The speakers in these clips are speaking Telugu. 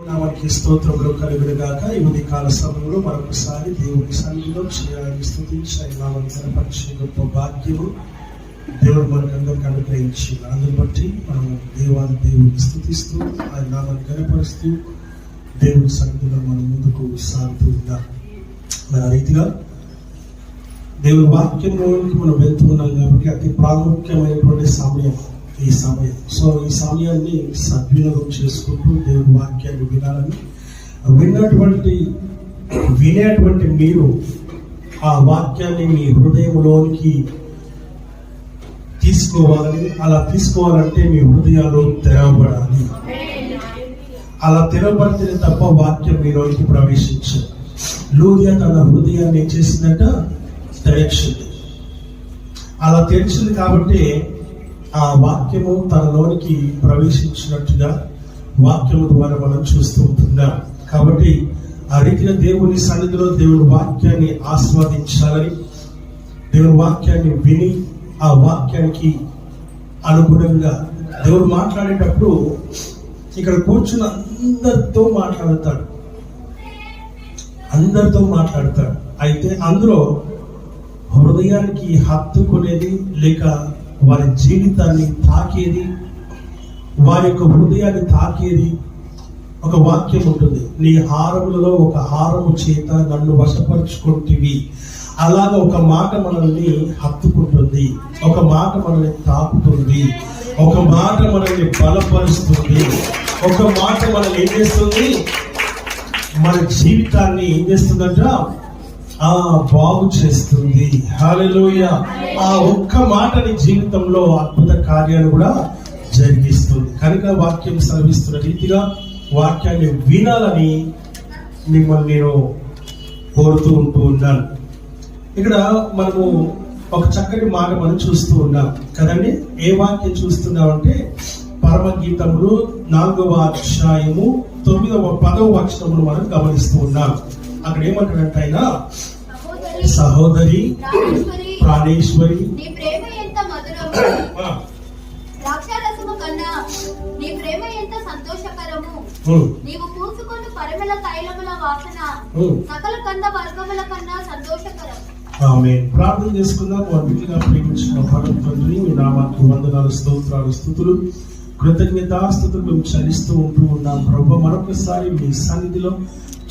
నామమునకు స్తోత్రములు కలుగును గాక. ఈ ఉదయ కాల సమయంలో మరొకసారి దేవుని సన్నిధిలో చేయాలని స్తుతించి ఆయన నామమును కనపరిచే గొప్ప భాగ్యము దేవుడు మనకందరికి అనుగ్రహించి, అందుని బట్టి మనము దేవుని స్తుతిస్తూ ఆయన నామాన్ని కనపరుస్తూ దేవుని సన్నిధిలో మనం ముందుకు సాగుతూ ఉన్నాం. మన రీతిగా దేవుని వాక్యంలోనికి మనం వెళ్తూ ఉన్నాం కాబట్టి అతి ప్రాముఖ్యమైనటువంటి సమయం ఈ సమయం. సో ఈ సమయాన్ని సద్వినియోగం చేసుకుంటూ దేవుని వాక్యాన్ని వినేటువంటి మీరు ఆ వాక్యాన్ని మీ హృదయంలోనికి తీసుకోవాలని, అలా తీసుకోవాలంటే మీ హృదయాలు తెరవబడాలి. అలా తెరవబడితే తప్ప వాక్యం మీలోనికి ప్రవేశించదు. లూదియా తన హృదయాన్ని ఏం చేసిందంట? తెరచింది. అలా తెరిచింది కాబట్టి ఆ వాక్యము తనలోనికి ప్రవేశించినట్టుగా వాక్యము ద్వారా మనం చూస్తూ ఉంటున్నాం. కాబట్టి ఆ రీతిగా దేవుని సన్నిధిలో దేవుని వాక్యాన్ని ఆస్వాదించాలని, దేవుని వాక్యాన్ని విని ఆ వాక్యానికి అనుగుణంగా దేవుడు మాట్లాడేటప్పుడు ఇక్కడ కూర్చున్న అందరితో మాట్లాడతాడు. అయితే అందులో హృదయానికి హత్తుకునేది, లేక వారి జీవితాన్ని తాకేది, వారి యొక్క హృదయాన్ని తాకేది ఒక వాక్యం ఉంటుంది. నీ హారములలో ఒక హారము చేత నన్ను వశపరుచుకుంటివి. అలాగా ఒక మాట మనల్ని హత్తుకుంటుంది, ఒక మాట మనల్ని తాకుతుంది, ఒక మాట మనల్ని బలపరుస్తుంది, ఒక మాట మనల్ని ఏం చేస్తుంది? మన జీవితాన్ని ఏం చేస్తుందంట? బాగు చేస్తుంది. హల్లెలూయా. ఆ ఒక్క మాటని జీవితంలో అద్భుత కార్యాలు కూడా జరిగిస్తుంది. కనుక వాక్యం సెలవిస్తున్న రీతిగా వాక్యాన్ని వినాలని మిమ్మల్ని నేను కోరుతూ ఉన్నాను. ఇక్కడ మనము ఒక చక్కటి మాట మనం చూస్తూ ఉన్నాం కదండి. ఏ వాక్యం చూస్తున్నామంటే పరమగీతములు 4వ అధ్యాయము 10వ వచనమును మనం గమనిస్తూ ఉన్నాం. అక్కడ ఏమంటాడంటే ఆయన, సహోదరి ప్రాణేశ్వరి నీవు పూసుకొని పరిమళ తైలముల వాసన సకల కంద వర్గముల కన్నా సంతోషకరం. ఆమేన్. ప్రార్థన చేసుకుందాం. అద్భుతంగా ప్రేమించిన పరమ తండ్రి, మీ నామానికి వందనాలు, స్తోత్రాలు, స్తుతులు, కృతజ్ఞతాస్తుతులు మేము చెల్లిస్తూ ఉన్నాం. ప్రభువా, మరొకసారి మీ సన్నిధిలో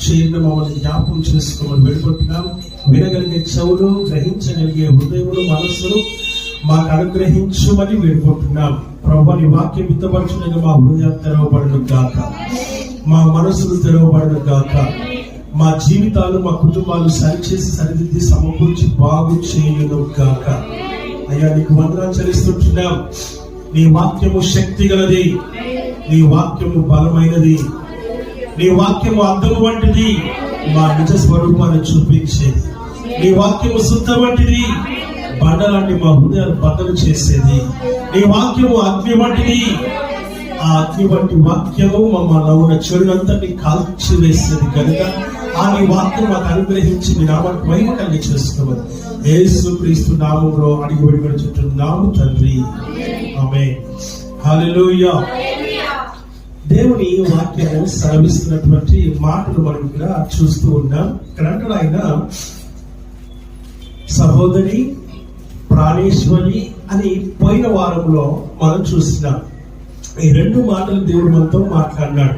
చేరిన మమ్మల్ని జ్ఞాపకం చేసుకోమని వేడుకుంటున్నాం. వినగలిగే చెవులు, గ్రహించగలిగే హృదయములు, మనస్సులు మాకు అనుగ్రహించమని వేడుకుంటున్నాం. ప్రభువా, నీ వాక్యం విత్తపరచునగా మా హృదయాలు తెరవబడును గాక, మా మనస్సులు తెరవబడును గాక, మా జీవితాలు, మా కుటుంబాలు సరిచేసి సరిదిద్ది సమకూర్చి బాగు చేయను గాక. అయ్యా, నీకు వందనాలు చెల్లిస్తుంటున్నాం. నీ వాక్యము శక్తి గలది, నీ వాక్యము బలమైనది, నీ వాక్యము అద్దము వంటిది, మా నిజ స్వరూపాన్ని చూపించేది. నీ వాక్యము శుద్ధ వంటిది, బండలాంటి మా హృదయాలు బద్దలు చేసేది. నీ వాక్యము అగ్ని వంటిది, ఆ అగ్ని వంటి వాక్యము మమ్మల్ని ఉన్న చెడునంతటి కాల్చి వేసేది. కనుక ఆ నీ వాక్యం మాకు అనుగ్రహించి మీ నామానికి మహిమ కలిగి చేసుకోవాలి. యేసు క్రీస్తు నామములో అడిగి వేడుకొనుచున్నాము తండ్రి, ఆమేన్. హల్లెలూయా. దేవుని వాక్యము సెలవిస్తున్నటువంటి మాటలు మనం ఇక్కడ చూస్తూ ఉన్నాం. ఇక్కడ అంటాడు ఆయన, సహోదరి ప్రాణేశ్వరి అని పోయిన వారంలో మనం చూస్తున్నాం. ఈ రెండు మాటలు దేవుడు మనతో మాట్లాడినాడు.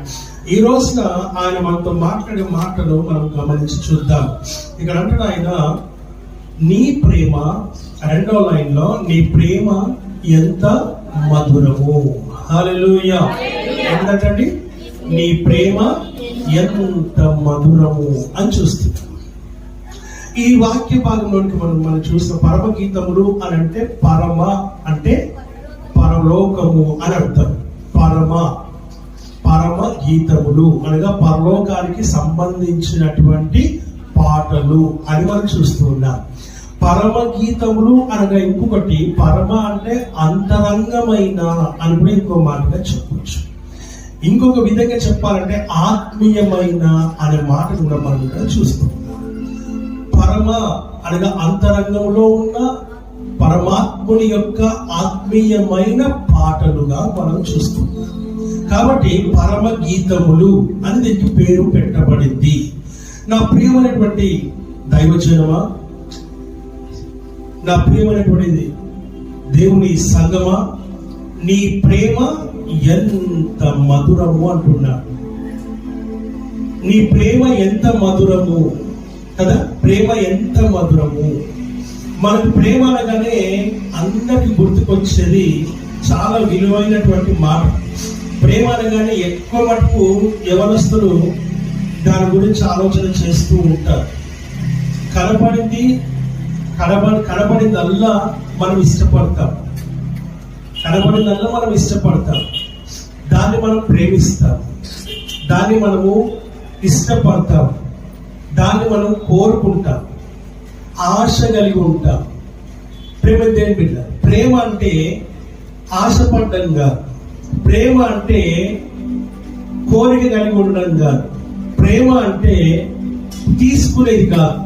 ఈ రోజున ఆయన మనతో మాట్లాడే మాటలు మనం గమనించి చూద్దాం. ఇక్కడ అంటాడు ఆయన, నీ ప్రేమ, రెండో లైన్ లో, నీ ప్రేమ ఎంత మధురము. హల్లెలూయా. ఏంటండి? నీ ప్రేమ ఎంత మధురము అని చూస్తున్నాం. ఈ వాక్య భాగంలోనికి మనం చూసిన పరమగీతములు అని అంటే, పరమ అంటే పరలోకము అని అర్థం. పరమ గీతములు అనగా పరలోకానికి సంబంధించినటువంటి పాటలు అని మనం చూస్తూ ఉన్నాం. పరమ గీతములు అనగా ఇంకొకటి, పరమ అంటే అంతరంగమైన అని కూడా ఇంకో మాటగా చెప్పవచ్చు. ఇంకొక విధంగా చెప్పాలంటే ఆత్మీయమైన అనే మాట కూడా మనం ఇక్కడ చూస్తున్నాం. పరమ అనగా అంతరంగంలో ఉన్న పరమాత్ముని యొక్క ఆత్మీయమైన పాటలుగా మనం చూస్తున్నాం. కాబట్టి పరమ గీతములు అని దీనికి పేరు పెట్టబడింది. నా ప్రియమైనటువంటి దైవజనమా, నా ప్రియమైనటువంటిది దేవుని సంగమా, నీ ప్రేమ ఎంత మధురము అంటున్నాడు. నీ ప్రేమ ఎంత మధురము కదా, ప్రేమ ఎంత మధురము. మనకు ప్రేమ అనగానే అందరికి గుర్తుకొచ్చేది చాలా విలువైనటువంటి మాట. ప్రేమ అనగానే ఎక్కువ మటుకు యవనస్తులు దాని గురించి ఆలోచన చేస్తూ ఉంటారు. కనబడిందల్లా మనం ఇష్టపడతాం, దాన్ని మనం ప్రేమిస్తాం, దాన్ని మనము ఇష్టపడతాం, దాన్ని మనం కోరుకుంటాం, ఆశ కలిగి ఉంటాం. ప్రేమ దేని బిడ్డ? ప్రేమ అంటే ఆశపడ్డం కాదు, ప్రేమ అంటే కోరిక కలిగి ఉండడం కాదు, ప్రేమ అంటే తీసుకునేది కాదు.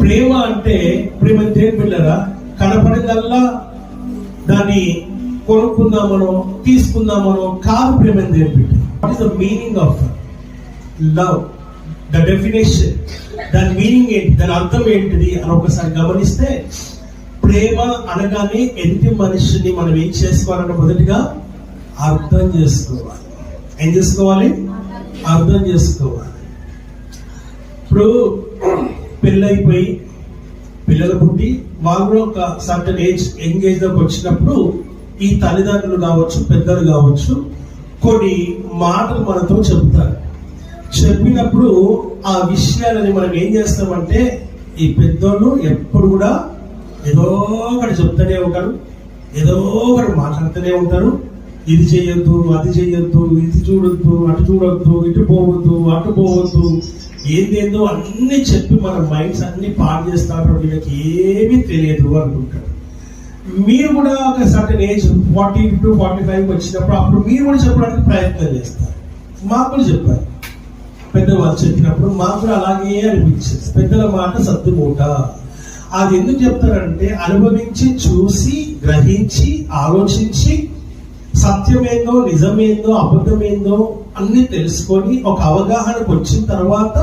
ప్రేమ అంటే ప్రేమ దేని బిడ్డరా? కనపడేదల్లా దాన్ని కొనుక్కుందామనో తీసుకుందామనో కాదు. ప్రేమ దేని బిడ్డ? What is the meaning of love? The definition, దాని మీనింగ్ ఏంటి, దాని అర్థం ఏంటిది అని ఒకసారి గమనిస్తే, ప్రేమ అనగానే ఎదుటి మనిషిని మనం ఏం చేసుకోవాలంటే మొదటిగా అర్థం చేసుకోవాలి. ఏం చేసుకోవాలి? అర్థం చేసుకోవాలి. ఇప్పుడు పెళ్ళైపోయి పిల్లలు పుట్టి వాళ్ళు ఒక సర్టన్ ఏజ్, యంగ్ ఏజ్ లోకి వచ్చినప్పుడు ఈ తల్లిదండ్రులు కావచ్చు, పెద్దలు కావచ్చు, కొన్ని మాటలు మనతో చెబుతారు. చెప్పినప్పుడు ఆ విషయాలని మనం ఏం చేస్తామంటే, ఈ పెద్దోళ్ళు ఎప్పుడు కూడా ఏదో ఒకటి చెప్తూనే ఉంటారు, ఏదో ఒకటి మాట్లాడుతూనే ఉంటారు. ఇది చేయొద్దు, అది చేయొద్దు, ఇది చూడొద్దు, అటు చూడొద్దు, ఇటు పోవద్దు, అటు పోవద్దు, ఏందేందో అన్ని చెప్పి మన మైండ్స్ అన్ని పాడు చేస్తారు. వీళ్ళకి ఏమీ తెలియదు అనుకుంటారు. మీరు కూడా ఒక సర్టన్ ఏజ్ 40 to 45 వచ్చినప్పుడు అప్పుడు మీరు కూడా చెప్పడానికి ప్రయత్నం చేస్తారు. మాకు కూడా చెప్పారు, పెద్దవాళ్ళు చెప్పినప్పుడు మాకు కూడా అలాగే అనిపించింది. పెద్దల మాట సత్తుమూట. అది ఎందుకు చెప్తారంటే, అనుభవించి, చూసి, గ్రహించి, ఆలోచించి, సత్యమేందో, నిజమేందో, అబద్ధమేందో అన్ని తెలుసుకొని ఒక అవగాహనకు వచ్చిన తర్వాత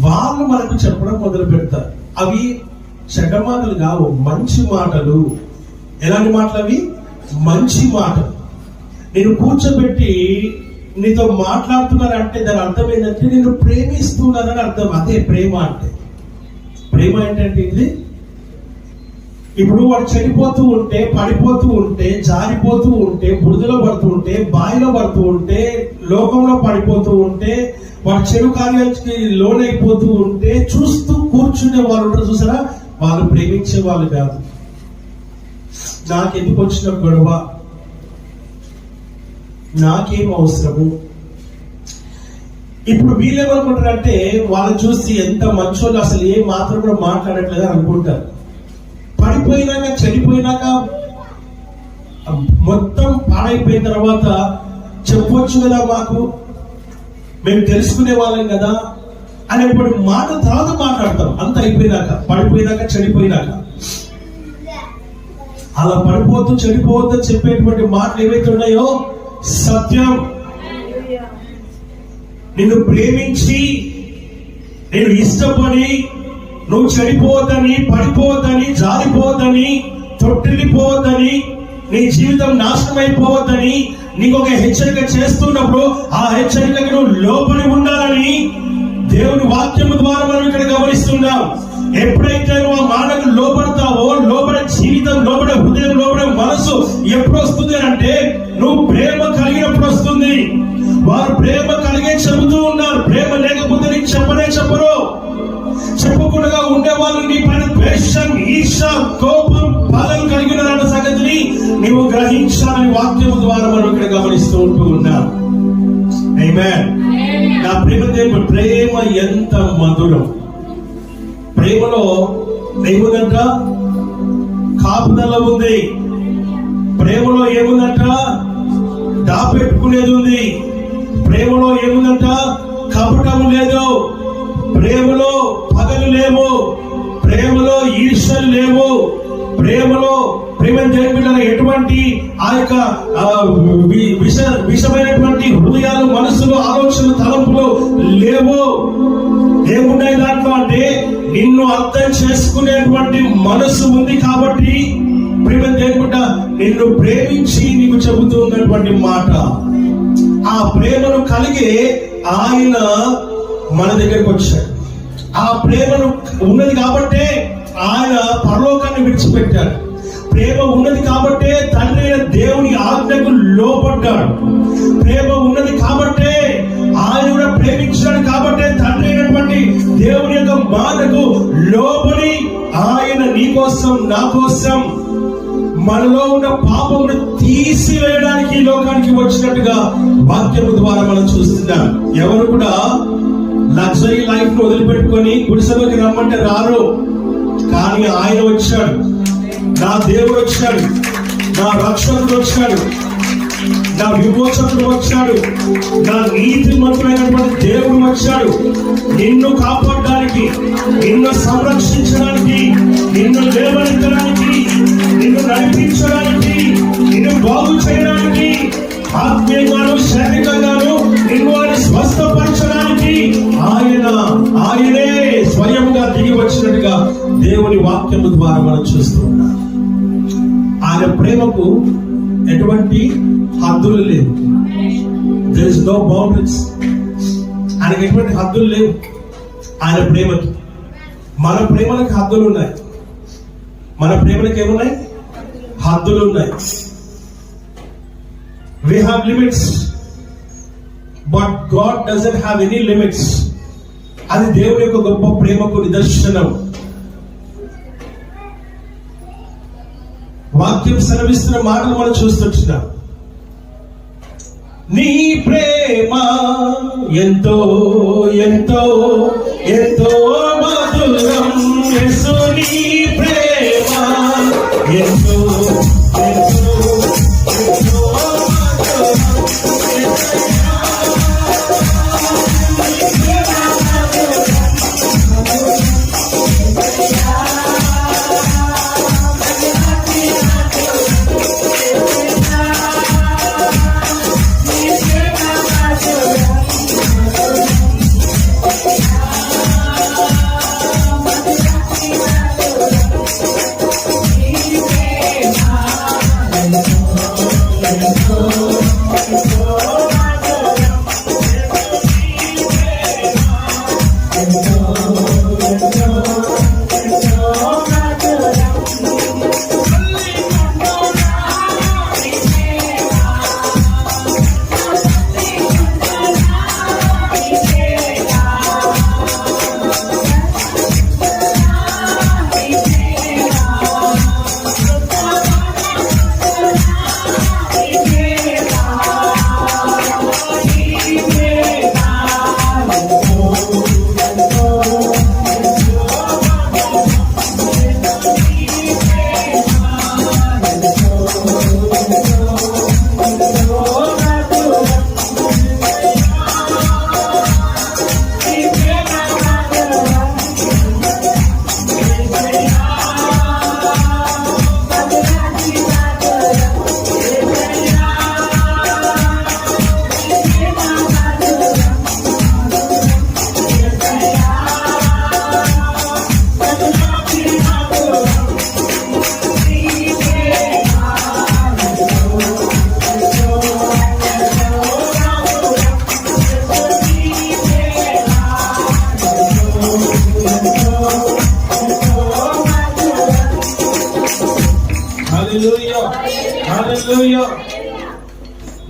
వాళ్ళు మనకు చెప్పడం మొదలు పెడతారు. అవి చెడ్డ మాటలు కావు, మంచి మాటలు. ఎలాంటి మాటలు అవి? మంచి మాటలు. నేను కూర్చోబెట్టి నీతో మాట్లాడుతున్నారంటే దాని అర్థం ఏంటంటే నేను ప్రేమిస్తున్నానని అర్థం. అదే ప్రేమ అంటే. ప్రేమ ఏంటంటే ఇది, ఇప్పుడు వాడు చెడిపోతూ ఉంటే, పడిపోతూ ఉంటే, జారిపోతూ ఉంటే, బురదలో పడుతూ ఉంటే, బావిలో పడుతూ ఉంటే, లోకంలో పడిపోతూ ఉంటే, వాడు చెడు కార్యానికి లోనైపోతూ ఉంటే చూస్తూ కూర్చునే వాళ్ళు ఉంటారు చూసారా, వాళ్ళు ప్రేమించే వాళ్ళు కాదు. నాకెందుకు వచ్చిన గొడవ, నాకేం అవసరము. ఇప్పుడు వీళ్ళేమనుకుంటారంటే, వాళ్ళని చూసి ఎంత మంచోళ్ళు, అసలు ఏం మాత్రం కూడా మాట్లాడట్లేదు అనుకుంటారు. పడిపోయినాక, చెడిపోయినాక, మొత్తం పాడైపోయిన తర్వాత చెప్పొచ్చు కదా, మాకు మేము తెలుసుకునే వాళ్ళం కదా అనేప్పుడు మాట తర్వాత మాట్లాడతాం. అంత అయిపోయినాక, పడిపోయినాక, చెడిపోయినాక. అలా పడిపోతూ చెడిపోవద్దని చెప్పేటువంటి మాటలు ఏవైతే ఉన్నాయో సత్యం. నిన్ను ప్రేమించి, నేను ఇష్టపడి, నువ్వు చెడిపోవద్దని, పడిపోవద్దని, జారిపోవద్దని, తొట్టిల్లిపోవద్దని, నీ జీవితం నాశనం అయిపోవద్దని నీకు ఒక హెచ్చరిక చేస్తున్నప్పుడు ఆ హెచ్చరికకు నువ్వు లోబడి ఉండాలని దేవుని వాక్యము ద్వారా మనం ఇక్కడ గమనిస్తున్నాం. ఎప్పుడైతే నువ్వు ఆ మాటకు లోబడతావో, లోబడే జీవితం, లోబడే హృదయం, లోబడే మనసు ఎప్పుడు వస్తుంది అంటే నువ్వు ప్రేమ కలిగినప్పుడు వస్తుంది. వారు ప్రేమ కలిగే చెబుతూ ఉన్నారు. ప్రేమ లేకపోతే నీకు చెప్పరు. చెప్పకుండా ఉండేవాళ్ళు నీ పైన ద్వేషం, ఈర్ష, కోపం, బాధలు కలిగిన సంగతిని నీవు గ్రహించాలని వాక్యము ద్వారా మనం ఇక్కడ గమనిస్తూ ఉన్నాం. ఆమేన్. నా ప్రేమ, ప్రేమ ఎంత మధురం. ప్రేమలో ఏముందంట? కాపుదల ఉంది. ప్రేమలో ఏముందంట? దాపెట్టుకునేది ఉంది. ప్రేమలో ఏముందంట? కపటము లేదు. ప్రేమలో పగలు లేవు. ప్రేమలో ఈర్ష్యలు లేవు. ప్రేమలో ప్రేమ జరిపిన ఎటువంటి ఆ యొక్క విషమైనటువంటి హృదయాలు, మనసులు, ఆలోచనలు, తలంపులు లేవు. ఏమున్నాయి దాంట్లో అంటే నిన్ను అర్థం చేసుకునేటువంటి మనసు ఉంది. కాబట్టి ప్రేమ లేకుండా నిన్ను ప్రేమించి నీకు చెబుతూ ఉన్నటువంటి మాట, ఆ ప్రేమను కలిగి ఆయన మన దగ్గరికి వచ్చాడు. ఆ ప్రేమను ఉన్నది కాబట్టే ఆయన పరలోకాన్ని విడిచిపెట్టాడు. ప్రేమ ఉన్నది కాబట్టే తండ్రి అయిన దేవుని ఆజ్ఞకు లోబడ్డాడు. ప్రేమ ఉన్నది కాబట్టే ఆయన కూడా ప్రేమించాడు. కాబట్టే తండ్రి అయినటువంటి దేవుని యొక్క మాటకు లోబడి ఆయన నీ కోసం, నా కోసం, మనలో ఉన్న పాపమును తీసివేయడానికి ఈ లోకానికి వచ్చినట్టుగా వాక్యము ద్వారా మనం చూస్తున్నాం. ఎవరు కూడా లగ్జరీ లైఫ్ ను వదిలిపెట్టుకొని గుడిసెలోకి రమ్మంటే రారు. కానీ ఆయన వచ్చాడు, నా దేవుడు వచ్చాడు, నా రక్షకుడు వచ్చాడు, నా విమోచకుడు వచ్చాడు, నా నీతిమంతుడైనటువంటి దేవుడు వచ్చాడు. నిన్ను కాపాడడానికి, నిన్ను సంరక్షించడానికి, నిన్ను లేవనెత్తడానికి, నిన్ను నడిపించడానికి, నిన్ను బాగు చేయడానికి, ఆత్మీయంగాను శారీరకంగాను నిన్ను ఆయన స్వస్థపరచడానికి ఆయనే స్వయంగా దిగి వచ్చినట్టుగా దేవుని వాక్యము ద్వారా మనం చూస్తూ ఉన్నాం. ఆయన ప్రేమకు ఎటువంటి హద్దులు లేవు. There is no boundaries. ఆయనకి ఎటువంటి హద్దులు లేవు ఆయన ప్రేమకి. మన ప్రేమలకు హద్దులు ఉన్నాయి. మన ప్రేమలకు ఏమున్నాయి? హద్దులు ఉన్నాయి. We have limits, but God doesn't have any limits. అది దేవుని యొక్క గొప్ప ప్రేమకు నిదర్శనం. వాక్యం సెలవిస్తున్న మాటలు మనం చూస్తున్నాం. నీ ప్రేమ ఎంతో ఎంతో ఎంతో మధురం, యేసు నీ ప్రేమ ఎంతో ఎంతో ఎంతో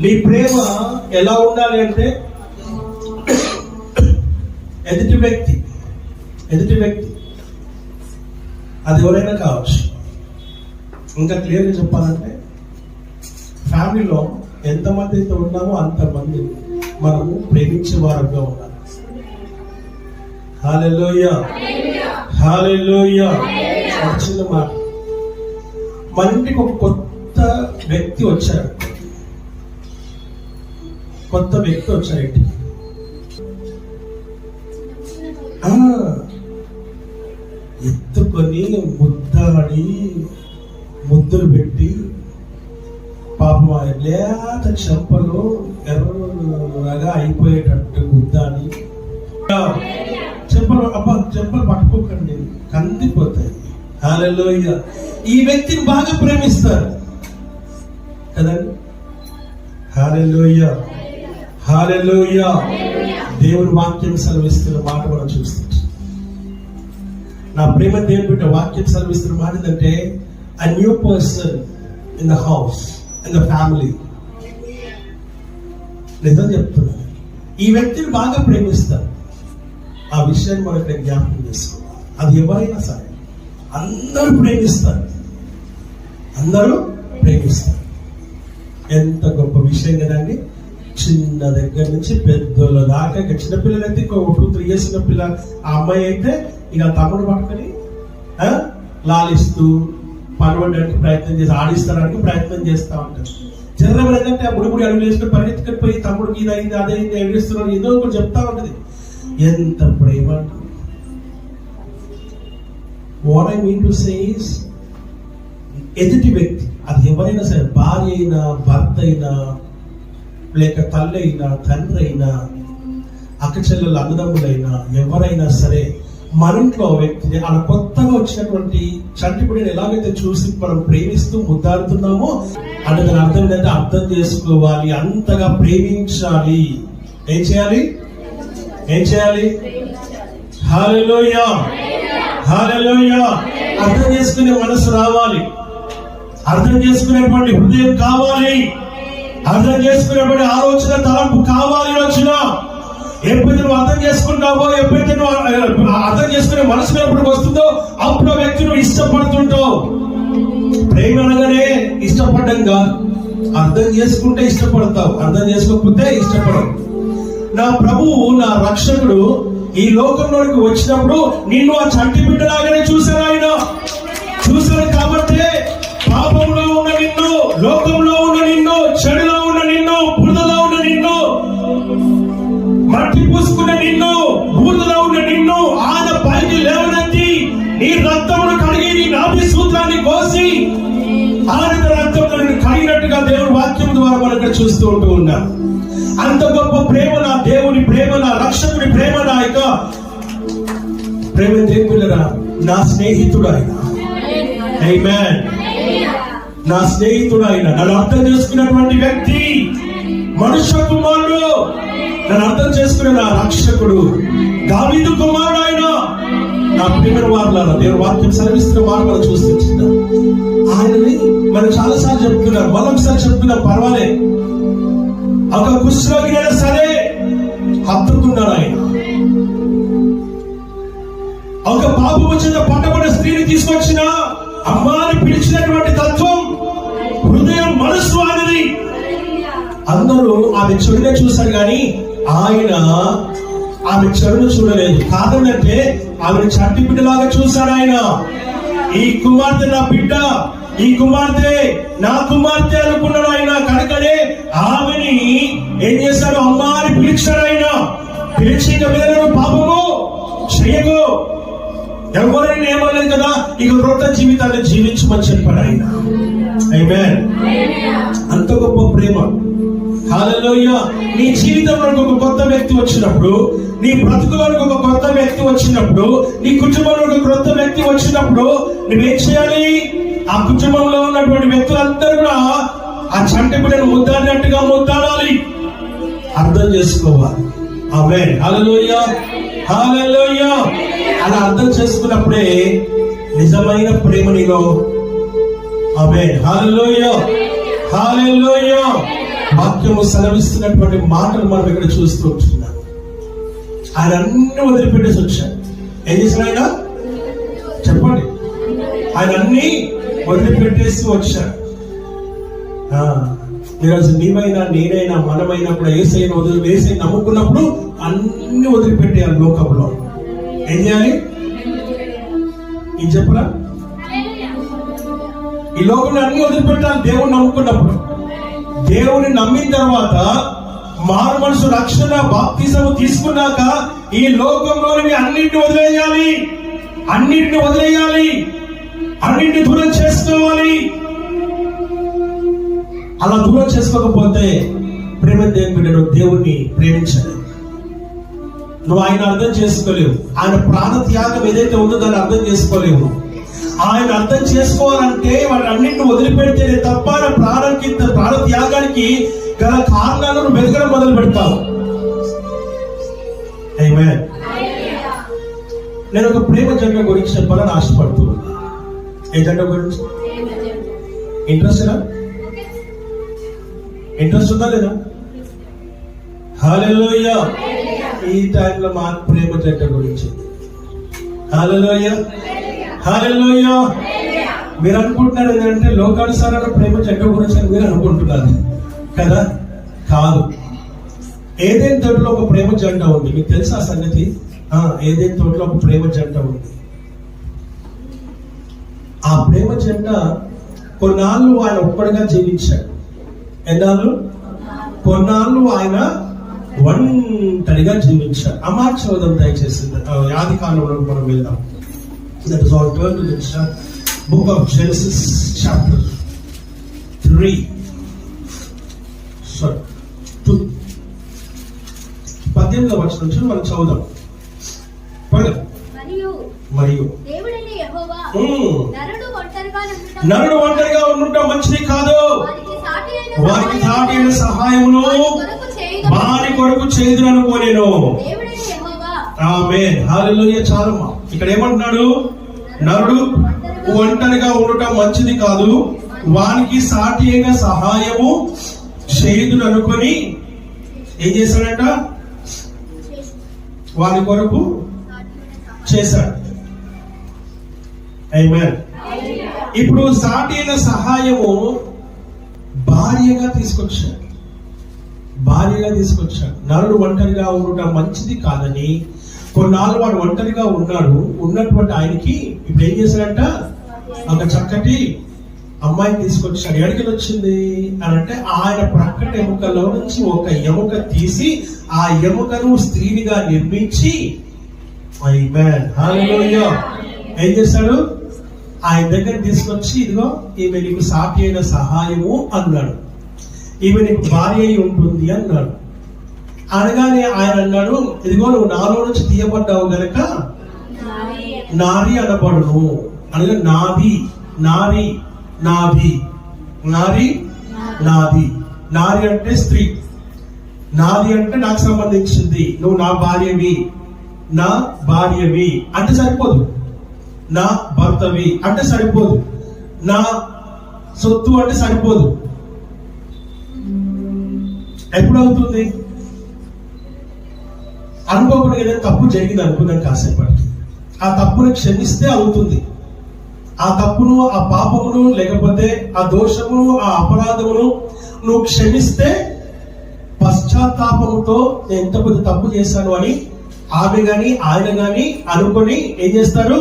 నీ ప్రేమ ఎలా ఉండాలి అంటే ఎదుటి వ్యక్తి అది ఎవరైనా కావచ్చు. ఇంకా క్లియర్గా చెప్పాలంటే ఫ్యామిలీలో ఎంతమంది అయితే ఉన్నామో అంతమంది మనము ప్రేమించే వారంగా ఉండాలి. హల్లెలూయా, హల్లెలూయా. చిన్న మాట, మన ఇంటికి ఒక కొత్త వ్యక్తి వచ్చాడు ఇంటికి. ఎత్తుకొని ముద్దాడి ముద్దులు పెట్టి పాప పాపం ఆ లేత చెంపలు ఎర్రగా అయిపోయేటట్టు గుద్దాని. చెంపలు పట్టుకోకండి, కందిపోతాయి. హల్లెలూయా. ఈ వ్యక్తిని బాగా ప్రేమిస్తారు కదండి. హల్లెలూయా, హల్లెలూయా. దేవుని వాక్యం సెలవిస్తున్న మాట మనం చూస్తుంటాం. నా ప్రేమ దేవుని బిడ్డ వాక్యం సెలవిస్తున్న మాట ఏంటంటే, a new person in the house, in the family. నిజం చెప్తున్నాను, ఈ వ్యక్తిని బాగా ప్రేమిస్తారు. ఆ విషయాన్ని మనం ఇక్కడ జ్ఞాపకం చేసుకోవాలి. అది ఎవరైనా సరే అందరూ ప్రేమిస్తారు, అందరూ ప్రేమిస్తారు. ఎంత గొప్ప విషయం కదండి. చిన్న దగ్గర నుంచి పెద్దల దాకా, ఇక చిన్నపిల్లలు అయితే ఇంకో 2-3 years ఉన్న పిల్ల, ఆ అమ్మాయి అయితే ఇక తమ్ముడు పట్టుకొని లాలిస్తూ పనవడానికి ప్రయత్నం చేసి, ఆడిస్తాడానికి ప్రయత్నం చేస్తూ ఉంటారు. చిన్నప్పుడు ఏంటంటే ఆ ముడి అడుగులు వేసుకొని పరిగెత్తుకొని పోయి తమ్ముడికి ఇది అయింది, అదే అయింది, ఎడిస్తున్నాడు, ఏదో ఒకటి చెప్తా ఉంటది. ఎంత ప్రేమ. What I mean to say is, ఎదుటి వ్యక్తి, అది ఎవరైనా సరే, భార్య అయినా, భర్త అయినా, లేక తల్లి అయినా, తండ్రి అయినా, అక్క చెల్లెలు, అన్నదమ్ములైనా, ఎవరైనా సరే, మన ఇంట్లో వ్యక్తిని అలా కొత్తగా వచ్చినటువంటి చంటిపుడిని ఎలాగైతే చూసి మనం ప్రేమిస్తూ ముద్దాడుతున్నామో అంటే దాని అర్థం ఏంటంటే అర్థం చేసుకోవాలి, అంతగా ప్రేమించాలి. ఏం చేయాలి? హల్లెలూయా, హల్లెలూయా. అర్థం చేసుకునే మనసు రావాలి, అర్థం చేసుకునేటువంటి హృదయం కావాలి, అర్థం చేసుకునేటువంటి ఆలోచన, తలంపు కావాలి. వచ్చిన ఎప్పుడైతే నువ్వు అర్థం చేసుకుంటావో, ఎప్పుడైతే నువ్వు అర్థం చేసుకునే మనసు ఎప్పుడు వస్తుందో అప్పుడు ఆ వ్యక్తి నువ్వు ఇష్టపడుతుంటావు. ప్రేమ అనగానే ఇష్టపడడం కాదు, అర్థం చేసుకుంటే ఇష్టపడతావు, అర్థం చేసుకోకపోతే ఇష్టపడవు. నా ప్రభువు, నా రక్షకుడు ఈ లోకంలోకి వచ్చినప్పుడు నిన్ను ఆ చంటి బిడ్డలాగానే చూశారు. ఆయన చూశారు కాబట్టి పాపంలో ఉన్న నిన్ను, లోకంలో ఉన్న నిన్ను, చెడులో ఉన్న నిన్ను, బురదలో ఉన్న నిన్ను, మట్టి పూసుకున్న నిన్ను, బూరదలో ఉన్న నిన్ను ఆయన పైకి లేవనెత్తి నీ రక్తమును కడిగి నీ నాభి సూత్రాన్ని కోసి ఆయన రక్తంలో నిన్ను కడిగినట్టుగా దేవుని వాక్యం ద్వారా మనం ఇక్కడ చూస్తూ ఉంటూ ఉన్నాం. అంత గొప్ప ప్రేమ నా దేవుని ప్రేమ, నా రక్షకుడి ప్రేమ, నా యొక్క ప్రేమ దేవులరా, నా స్నేహితుడు ఆయన. ఆమేన్. నా స్నేహితుడు ఆయన, నన్ను అర్థం చేసుకున్నటువంటి వ్యక్తి, మనుష్య కుమారుడు, నన్ను అర్థం చేసుకునే నా రక్షకుడు, దావీదు కుమారుడు ఆయన. నా ప్రియమైన వారులారా, దేవుని వాక్యం సెలవిస్తున్న వారు మనం చూస్తున్నాం. ఆయనని మనం చాలాసార్లు చెప్తున్నాం, మరొకసారి చెప్తున్నాం, పర్వాలేదు. ఒక కుష్ఠరోగినైనా సరే హత్తుకున్నాడు ఆయన. ఒక పాపము చేత పట్టబడిన స్త్రీని తీసుకొచ్చిన అమ్మాని పిలిచినటువంటి తత్వం, హృదయం, మనస్సు ఆయనది. అందరూ ఆమె చెడునే చూశారు కానీ ఆయన ఆమె చెడును చూడలేదు. కాదంటే ఆమెను చంటి బిడ్డలాగా చూశాడు ఆయన. ఈ కుమార్తె నా బిడ్డ, ఈ కుమార్తె నా కుమార్తె అనుకున్నాడు ఆయన. కనుకనే ఆమెని ఏం చేశాడు? అమ్మా అని పిలిచాడు ఆయన. పిలిచి ఇక మీద పాపము చేయకు, ఎవరైనా ఏమలేదు కదా, ఇక వృత్త జీవితాన్ని జీవించమని చెప్పాడు ఆయన. ఆమేన్. అంత గొప్ప ప్రేమ. హల్లెలూయా. నీ జీవితంలో ఒక కొత్త వ్యక్తి వచ్చినప్పుడు, నీ బ్రతుకులోకి ఒక కొత్త వ్యక్తి వచ్చినప్పుడు, నీ కుటుంబంలో ఒక కొత్త వ్యక్తి వచ్చినప్పుడు నువ్వేం చేయాలి? ఆ కుటుంబంలో ఉన్నటువంటి వ్యక్తులందరూ కూడా ఆ చంటి బిడ్డను ముద్దాడినట్టుగా ముద్దాడాలి, అర్థం చేసుకోవాలి. ఆమేన్. హల్లెలూయా, హల్లెలూయా. అలా అర్థం చేసుకున్నప్పుడే నిజమైన ప్రేమ నీలో. ఆమేన్. హల్లెలూయా, హల్లెలూయా. వాక్యము సెలవిస్తున్నటువంటి మాటలు మనం ఇక్కడ చూస్తూ ఉంటున్నాం. ఆయన అన్ని వదిలిపెట్టేసి వచ్చాడు. ఏం చేశాడు ఆయన? చెప్పండి. ఆయన అన్ని వదిలిపెట్టేసి వచ్చాడు. ఈరోజు నీవైనా, నేనైనా, మనమైనా కూడా ఏసైనా వేసై నమ్ముకున్నప్పుడు అన్ని వదిలిపెట్టేయాలి. లోకంలో ఏం చేయాలి? ఇది చెప్పరా? ఈ లోకంలో అన్ని వదిలిపెట్టాలి. దేవుని నమ్ముకున్నప్పుడు, దేవుని నమ్మిన తర్వాత, మారు మనసు రక్షణ బాప్తిజము తీసుకున్నాక ఈ లోకంలోని అన్నింటిని వదిలేయాలి, అన్నింటిని వదిలేయాలి, అన్నింటిని దూరం చేసుకోవాలి. అలా దూరం చేసుకోకపోతే ప్రేమ దేవుని బిడ్డను దేవుణ్ణి ప్రేమించలేవు. నువ్వు ఆయన అర్థం చేసుకోలేవు. ఆయన ప్రాణ త్యాగం ఏదైతే ఉందో దాన్ని అర్థం చేసుకోలేవు. ఆయన అర్థం చేసుకోవాలంటే వాటి అన్నింటిని వదిలిపెడితేనే తప్ప ఆయన ప్రాణ త్యాగానికి గల కారణాలను వెతకడం మొదలు పెడతావు. ఆమేన్. నేను ఒక ప్రేమ జంట గురించి చెప్పాలని ఆశపడుతున్నాను. ఏ జంట గురించి? ఇంట్రెస్ట్ ఉందా లేదా? హల్లెలూయా. ఈ టైంలో మా ప్రేమ జంట గురించి. హల్లెలూయా, హల్లెలూయా. మీరు అనుకుంటున్నారు ఏంటంటే లోకానుసారమైన ప్రేమ జంట గురించి అని మీరు అనుకుంటున్నారు కదా? కాదు. ఏదైనా తోటలో ఒక ప్రేమ జంట ఉంది. మీకు తెలుసా ఆ సంగతి? ఏదైనా తోటలో ఒక ప్రేమ జంట ఉంది. ఆ ప్రేమ జంట కొన్నాళ్ళు ఆయన ఒక్కడిగా జీవించాడు. ఎన్నాళ్ళు? కొన్నాళ్ళు ఆయన ఒంటరిగా జీవించాడు. అమార్చవదం దయచేసి ఆది కాలంలో మనం వెళ్దాం. That is all. Turn to the book of Genesis chapter 3. Sorry, 2. 18వ వచనం నుంచి మనం చదువుదాం. మరియు దేవుడైన యెహోవా నరుడు ఒంటరిగా ఉండుట మంచిది కాదు, వారికి సాటి అయిన సహాయమును వారి కొరకు చేయుదును అనుకోనేను. ఆమేన్. హల్లెలూయా. చాలమ్మా. ఇక్కడ ఏమంటున్నాడు? నరుడు ఒంటరిగా ఉండటం మంచిది కాదు, వానికి సాటి అయిన సహాయము చేయుదును అనుకొని ఏం చేశాడంట? వారి కొరకు చేశాడు. ఆమేన్. ఇప్పుడు సాటి అయిన సహాయము భార్యగా తీసుకొచ్చాడు. నరుడు ఒంటరిగా ఉండటం మంచిది కాదని కొన్నాళ్ళు వాడు ఒంటరిగా ఉన్నాడు. ఉన్నటువంటి ఆయనకి ఇప్పుడు ఏం చేశాడంట? ఒక చక్కటి అమ్మాయిని తీసుకొచ్చాడు. ఎక్కడికి వచ్చింది అని అంటే ఆయన ప్రక్కటి ఎముకలో నుంచి ఒక ఎముక తీసి ఆ ఎముకను స్త్రీనిగా నిర్మించి ఆమేన్. హల్లెలూయా. ఏం చేశాడు? ఆయన దగ్గర తీసుకొచ్చి ఇదిగో ఈమె నీకు సాటి అయిన సహాయము అన్నాడు. ఈమె నీకు భార్య అయి ఉంటుంది అన్నాడు. అనగానే ఆయన అన్నాడు, ఇదిగో నువ్వు నాలో నుంచి తీయబడ్డావు గనక నారి అనబడును. అనగా నాది, నారి, నాది, నారి, నాది. నారి అంటే స్త్రీ, నాది అంటే నాకు సంబంధించింది. నువ్వు నా భార్యవి, నా భార్యవి అంటే సరిపోదు. నా భర్తవి అంటే సరిపోదు. నా సొత్తు అంటే సరిపోదు. ఎప్పుడు అవుతుంది? అనుకోకుండా ఏదైనా తప్పు జరిగింది అనుకున్నాం కాసేపటికి. ఆ తప్పును క్షమిస్తే అవుతుంది. ఆ తప్పును, ఆ పాపమును, లేకపోతే ఆ దోషమును, ఆ అపరాధమును నువ్వు క్షమిస్తే పశ్చాత్తాపముతో నేను ఎంత పెద్ద తప్పు చేశాను అని ఆమె గాని ఆయన గాని అనుకొని ఏం చేస్తారు?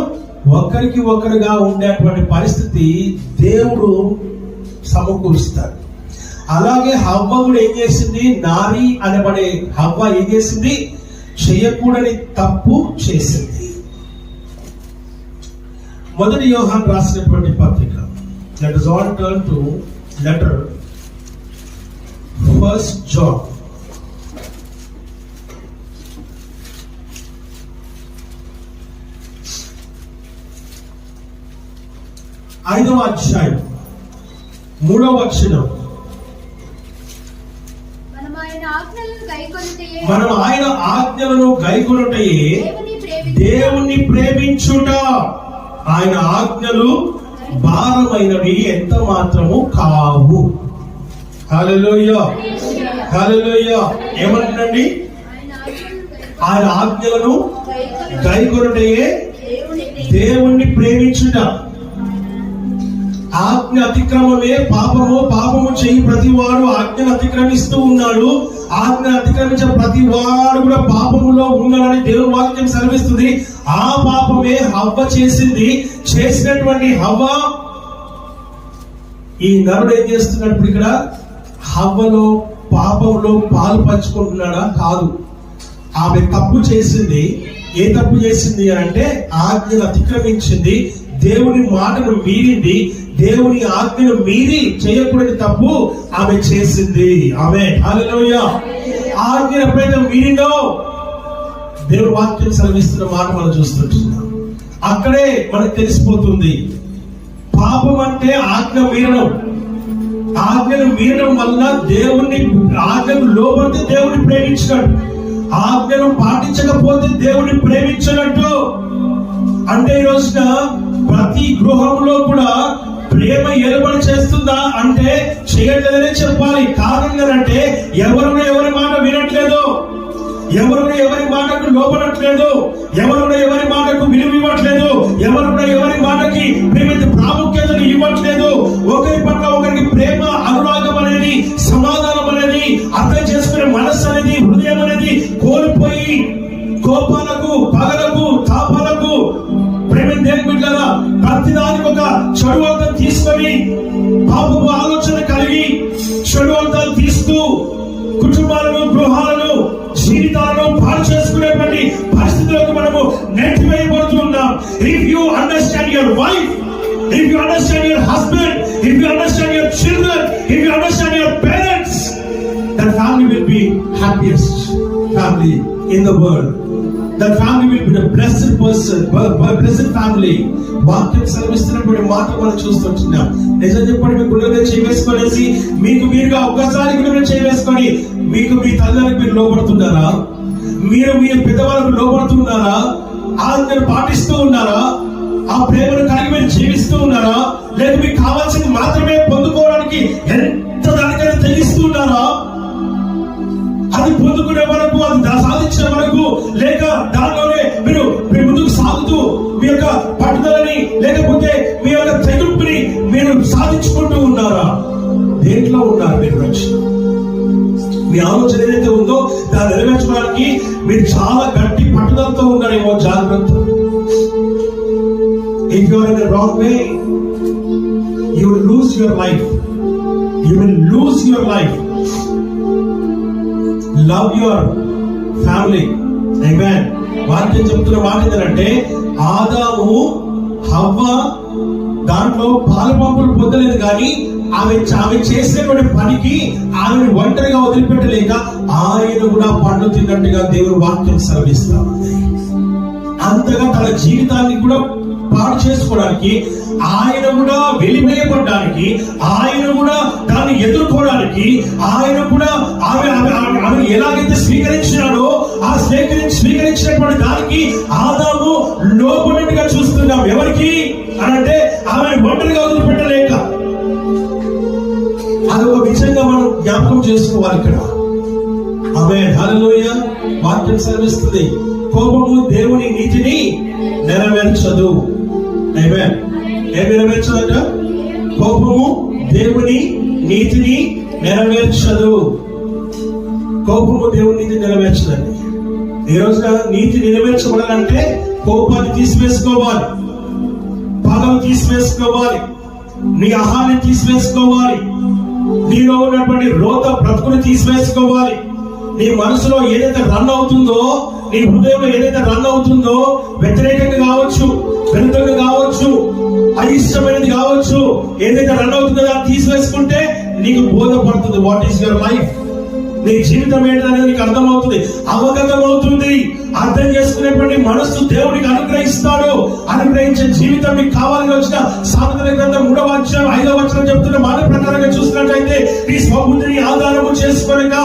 ఒకరికి ఒకరుగా ఉండేటువంటి పరిస్థితి దేవుడు సమకూరుస్తాడు. అలాగే హవ్వ కూడా ఏం చేసింది? నారి అనబడే హవ్వ ఏం చేసింది? చేయకూడని తప్పు చేసింది. మొదటి యోహాను రాసినటువంటి పత్రిక. Let us all turn to letter 1 John. ఐదవ అధ్యాయం 3వ వచనం. మనం ఆయన ఆజ్ఞలను గైకొనుటయే దేవుణ్ణి ప్రేమించుట. ఆయన ఆజ్ఞలు భారమైనవి ఎంత మాత్రము కావు. హల్లెలూయా, హల్లెలూయా. ఏమంటుందండి? ఆయన ఆజ్ఞలను గైకొనుటయే దేవుణ్ణి ప్రేమించుట. ఆజ్ఞ అతిక్రమమే పాపము. పాపము చేయి ప్రతివాడు ఆజ్ఞను అతిక్రమిస్తూ ఉన్నాడు. ఆజ్ఞ అతిక్రమించిన ప్రతి వాడు కూడా పాపములో ఉన్నాడని దేవుని వాక్యం సెలవిస్తుంది. ఆ పాపమే హవ్వ చేసింది. చేసినటువంటి హవ్వ ఈ నరుడు ఏం చేస్తున్నాడు? ఇప్పుడు ఇక్కడ హవ్వలో పాపంలో పాలు పంచుకుంటున్నాడా? కాదు. ఆమె తప్పు చేసింది. ఏ తప్పు చేసింది అంటే ఆజ్ఞను అతిక్రమించింది, దేవుని మాటను మీరింది, దేవుని ఆజ్ఞను మీరి చేయకూడని తప్పు ఆమె చేసింది. ఆమె హల్లెలూయా. ఆజ్ఞ ఎప్పుడైతే మీరిందో దేవుని వాక్యం సెలవిస్తున్న మాట మనం చూస్తుంటున్నాం. అక్కడే మనకు తెలిసిపోతుంది పాపం అంటే ఆజ్ఞ మీరడం. ఆజ్ఞను మీరడం వల్ల దేవుణ్ణి, ఆజ్ఞను లోబడితే దేవుని ప్రేమించినట్టు, ఆజ్ఞను పాటించకపోతే దేవుని ప్రేమించినట్టు. అంటే ఈ రోజున ప్రతి గృహంలో కూడా ప్రేమ ఏర్పడి చేస్తుందా అంటే చేయట్లేదనే చెప్పాలి. కారణం ఏంటంటే ఎవరి మాట వినట్లేదు, ఎవరి మాటకు లోపడట్లేదు, ఎవరి మాటకు విలువ ఇవ్వట్లేదు, ఎవరి మాటకి ప్రాముఖ్యతను ఇవ్వట్లేదు. ఒకరి పట్ల ఒకరికి ప్రేమ, అనురాగం అనేది, సమాధానం అనేది, అర్థం చేసుకునే మనస్సు అనేది, హృదయం అనేది కోల్పోయి కోపాలకు, పగలకు, తాపాలకు, ప్రేమ దేవుని బిడ్డలారా ప్రతిదానికి ఒక చెడు అర్థం తీసుకొని, పాపపు ఆలోచన కలిగి చెడు అర్థాలు తీస్తూ కుటుంబాలను, గృహాలను, జీవితాలను పాడు చేసుకునేటువంటి పరిస్థితులకు మనము నెట్టివేయబడుతున్నాం. If you understand your wife, if you understand your husband, if you understand your children, if you understand your parents, that family will be happiest family in the world. That family will be the blessed person, blessed family. వాక్యం సెలవిస్తున్నటువంటి మాట మనం చూస్తున్నాం. నిజం చెప్పండి, మీ గుండె చేవేసుకొనేసి మీకు మీరుగా ఒక్కసారి గుండె చేవేసుకొని మీకు మీ తల్లిదండ్రులకు మీరు లోపడుతున్నారా? మీరు మీ పెద్దవాళ్ళకు లోపడుతున్నారా? ఆజ్ఞను పాటిస్తూ ఉన్నారా? ఆ ప్రేమను కలిగి మీరు జీవిస్తూ ఉన్నారా? లేక మీకు కావాల్సింది మాత్రమే పొందుకోవడానికి ఎంత దానికైనా తెగిస్తున్నారా? అది పొందుకునే వరకు, అది సాధించే వరకు, లేక దానిలోనే మీరు ముందుకు సాగుతూ మీ యొక్క పట్టుదలని, లేకపోతే మీ యొక్క తెగింపుని మీరు సాధించుకుంటూ ఉన్నారా? దేంట్లో ఉన్నారు మీరు? మీ ఆలోచన ఏదైతే ఉందో దాన్ని నెరవేర్చడానికి మీరు చాలా గట్టి పట్టుదలతో ఉన్నారేమో. జాగ్రత్త. If you are in the wrong way, you will lose your life. You will lose your life. Love your family. Amen. వాక్యం చెప్తున్న మాట ఏంటంటే ఆదాము హవ్వ దాంట్లో పాలపంపులు పొందలేదు, కానీ ఆమె చేసినటువంటి పనికి ఆమెను ఒంటరిగా వదిలిపెట్టలేక ఆయన కూడా పండు తిన్నట్టుగా దేవుడు వాక్యం సెలవిస్తా ఉంది. అంతగా తన జీవితాన్ని కూడా పాడు చేసుకోవడానికి, ఆయన కూడా వెలివేయబడ్డానికి, ఆయన కూడా దాన్ని ఎదుర్కోవడానికి, ఆయన కూడా ఆమె ఎలాగైతే స్వీకరించినాడో ఆ స్వీకరించినటువంటి దానికి ఆదాము లోపడినట్టుగా చూస్తున్నాం. ఎవరికి అనంటే ఆమె ఒంటరిగా వదిలిపెట్టలేక. అదొక విషయంగా మనం జ్ఞాపకం చేసుకోవాలి ఇక్కడ. ఆమేన్. హల్లెలూయా. వాక్యం సెలవిస్తుంది కోపము దేవుని నీతిని నెరవేర్చదు. ఆమేన్. ఏం నెరవేర్చదట? కోపము దేవుని నీతిని నెరవేర్చదు. కోపము దేవుని నీతిని నెరవేర్చదండి. ఈ రోజున నీతి నెరవేర్చబడాలంటే కోపాన్ని తీసివేసుకోవాలి, పగలు తీసివేసుకోవాలి, నీ ఆహారాన్ని తీసివేసుకోవాలి, నీలో ఉన్నటువంటి రోత బ్రతుకుని తీసివేసుకోవాలి. నీ మనసులో ఏదైతే రన్ అవుతుందో, నీ హృదయంలో ఏదైతే రన్ అవుతుందో, వ్యతిరేకంగా కావచ్చు, విరుద్ధంగా కావచ్చు, అయిష్టమైనది కావచ్చు, ఏదైతే రన్ అవుతుందో దాన్ని తీసివేసుకుంటే నీకు బోధపడుతుంది. What is your life? నీ జీవితం ఏంటనేది నీకు అర్థమవుతుంది, అవగతం అవుతుంది. అర్థం చేసుకునేటువంటి మనస్సు దేవుడికి అనుగ్రహిస్తాడు. అనుగ్రహించే జీవితం మీకు కావాలని వచ్చిన సామెతల గ్రంథం 3వ అధ్యాయం 5వ వచనం చెప్తున్న మాట ప్రకారంగా చూసినట్లయితే నీ స్వబుద్ధిని ఆధారము చేసుకొనక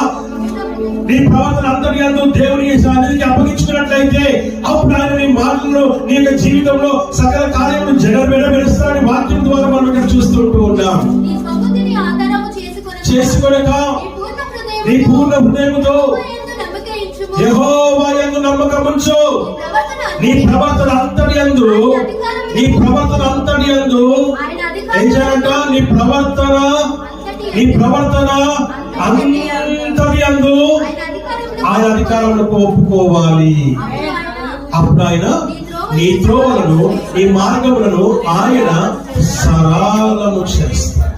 నీ ప్రవర్తన అంతటి యందు దేవుని సన్నిధికి అప్పగించుకున్నట్లయితే అప్పుడు ఆయన నీ మాటలను, నీ యొక్క జీవితంలో సకల కార్యములు నెరవేరుస్తాడని వాక్యం ద్వారా మనం ఇక్కడ చూస్తుంటూ ఉన్నాం. చేసుకొనక నీ పూర్ణ హృదయముతో యెహోవా యందు నమ్మకముంచు. నీ ప్రవర్తన అంతటి యందు ఏం చేయాలంట? నీ ప్రవర్తన అంతటి యందు ఆయన అధికారంలో ఒప్పుకోవాలి. అప్పుడు ఆయన నీ త్రోవలను, నీ మార్గములను ఆయన సరళము చేస్తాడు.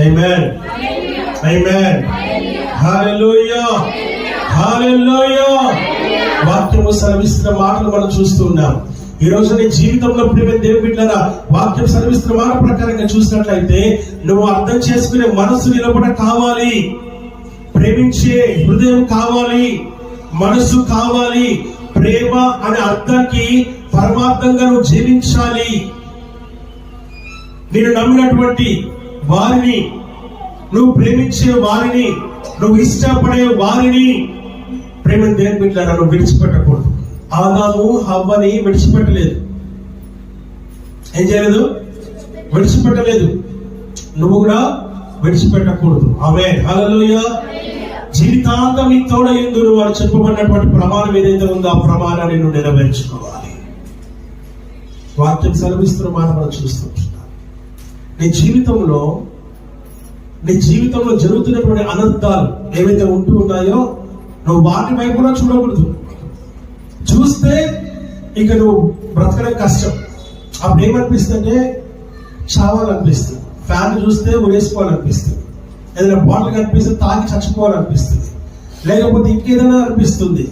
Amen. Amen. Hallelujah. Hallelujah. వాక్యము సెలవిస్తున్న మాటలు మనం చూస్తున్నాం. ఈ రోజు నీ జీవితంలో ప్రేమ దేవుని బిడ్డలారా, వాక్యం సెలవిస్తున్న మాట ప్రకారంగా చూసినట్లయితే నువ్వు అర్థం చేసుకునే మనసు నిలబడ కావాలి, ప్రేమించే హృదయం కావాలి, మనసు కావాలి. ప్రేమ అనే అర్థానికి పరమార్థంగా నువ్వు జీవించాలి. నేను నమ్మినటువంటి వారిని, నువ్వు ప్రేమించే వారిని, నువ్వు ఇష్టపడే వారిని, ప్రేమ దేవుని బిడ్డలారా, నువ్వు విడిచిపెట్టకూడదు. ఆదాము హవ్వని విడిచిపెట్టలేదు. ఏం చేయలేదు? విడిచిపెట్టలేదు. నువ్వు కూడా విడిచిపెట్టకూడదు. ఆమేన్, హల్లెలూయా. జీవితాంతం నీ తోడయుందును అని చెప్పబడినటువంటి ప్రమాణం ఏదైతే ఉందో ఆ ప్రమాణాన్ని నువ్వు నెరవేర్చుకోవాలి. వాక్యం సెలవిస్తున్న మాట మనం చూస్తుంటున్నాం. నీ జీవితంలో జరుగుతున్నటువంటి అనర్థాలు ఏవైతే ఉంటూ ఉన్నాయో నువ్వు వాటి వైపు కూడా చూడకూడదు. చూస్తే ఇక నువ్వు బ్రతకడం కష్టం. అప్పుడు ఏమనిపిస్తుంటే చావాలనిపిస్తుంది. ఫ్యాన్ చూస్తే ఉరేసుకోవాలనిపిస్తుంది. ఏదైనా బాటిల్ కనిపిస్తే తాగి చచ్చిపోవాలనిపిస్తుంది. లేకపోతే ఇంకేదైనా అనిపిస్తుంది.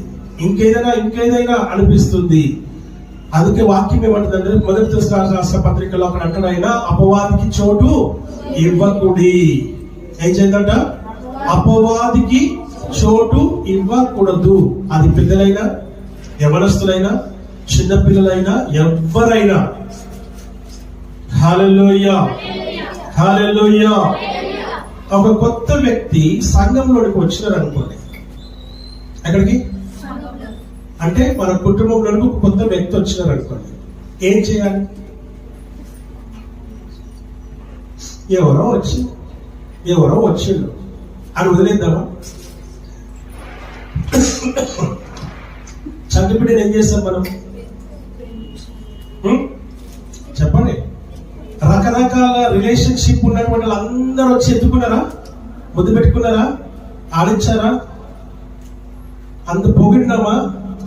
అందుకే వాక్యం ఏమంటుందంటే మొదటి దశలోని రాష్ట్ర పత్రికలో అక్కడ అంటాడు ఆయన, అపవాదికి చోటు ఇవ్వకూడి. ఏం చేద్దంట? అపవాదికి చోటు ఇవ్వకూడదు. అది పెద్దలైనా, యవనస్తులైనా, చిన్నపిల్లలైనా, ఎవరైనా. హల్లెలూయా, హల్లెలూయా. ఒక కొత్త వ్యక్తి సంఘంలోనికి వచ్చినారు అనుకోండి. ఎక్కడికి అంటే మన కుటుంబంలోనికి ఒక కొత్త వ్యక్తి వచ్చినారు అనుకోండి. ఏం చేయాలి? ఎవరో వచ్చిండు అని వదిలేద్దామా? చంటిపిడిని ఏం చేస్తాం మనం? చెప్పండి. రకరకాల రిలేషన్షిప్ ఉన్నటువంటి వాళ్ళందరూ వచ్చి ఎత్తుకున్నారా? ముద్దు పెట్టుకున్నారా? ఆడించారా? అంత పొగిడినామా?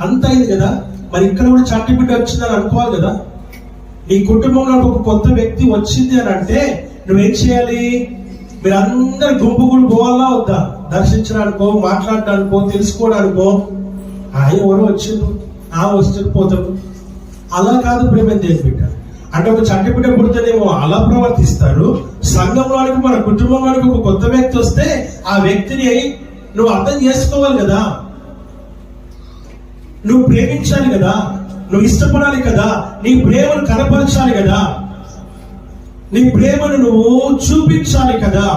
అంత అయింది కదా. మరి ఇక్కడ కూడా చంటి బిడ్డ వచ్చిందని అనుకోవాలి కదా. నీ కుటుంబంలో ఒక కొత్త వ్యక్తి వచ్చింది అని అంటే నువ్వేం చేయాలి? మీరందరూ గుంపు పోవాలా వద్దా? దర్శించడానికో, మాట్లాడడానికో, తెలుసుకోవడానికో. ఎవరో వచ్చిండ్రు, వచ్చి పోతారు. అలా కాదు ప్రేమ దేవుని బిడ్డ. అంటే ఒక చంటి బిడ్డ పుడితేనేమో అలా ప్రవర్తిస్తారు. సంఘంలోనికి, మన కుటుంబంలోనికి ఒక కొత్త వ్యక్తి వస్తే ఆ వ్యక్తిని నువ్వు అర్థం చేసుకోవాలి కదా. నువ్వు ప్రేమించాలి కదా, నువ్వు ఇష్టపడాలి కదా, నీ ప్రేమను కనపరచాలి కదా, నీ ప్రేమను నువ్వు చూపించాలి కదా,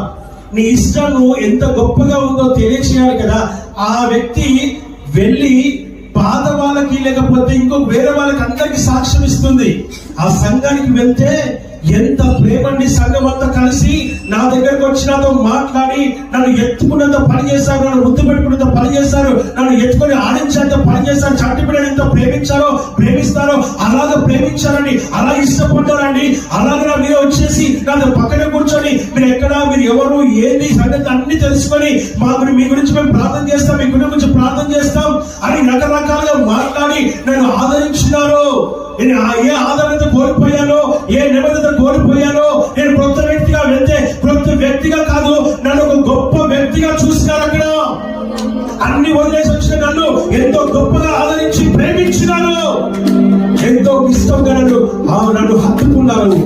నీ ఇష్టం ఎంత గొప్పగా ఉందో తెలియచేయాలి కదా. ఆ వ్యక్తి వెళ్ళి పాత వాళ్ళకి లేకపోతే ఇంకొక వేరే వాళ్ళకి అందరికి సాక్ష్యం ఇస్తుంది. ఆ సంఘానికి వెళ్తే ఎంత ప్రేమండి, సంఘం అంతా కలిసి నా దగ్గరకు వచ్చి నాతో మాట్లాడి నన్ను ఎత్తుకున్నంత పని చేశారు, నన్ను ముద్దు పెట్టుకున్నంత పని చేశారు, నన్ను ఎత్తుకొని ఆడించేంత పని చేశారు. చంటి బిడ్డను ఎంత ప్రేమిస్తారో అలాగే ప్రేమించారండి, అలా ఇష్టపడ్డారండి. అలాగే మీరు వచ్చేసి నాతో పక్కన కూర్చొని మీరు ఎవరు, ఏంది సంగతి అన్ని తెలుసుకొని మీ గురించి మేము ప్రార్థన చేస్తాం, మీ గురించి ప్రార్థన చేస్తాం అని రకరకాలుగా మాట్లాడి నన్ను ఆదరించినారు. నేను ఏ ఆదరణ కోల్పోయానో, ఏ నిబద్ధత కోల్పోయానో, నేను కొత్త వ్యక్తిగా వెళ్తే కొత్త వ్యక్తిగా కాదు, నన్ను ఒక గొప్ప వ్యక్తిగా చూసినారు. అక్కడ అన్ని వదిలేసి వచ్చిన నన్ను ఎంతో గొప్పగా ఆదరించి ప్రేమించినారు. ఎంతో ఇష్టంగా నన్ను హత్తుకున్నారు.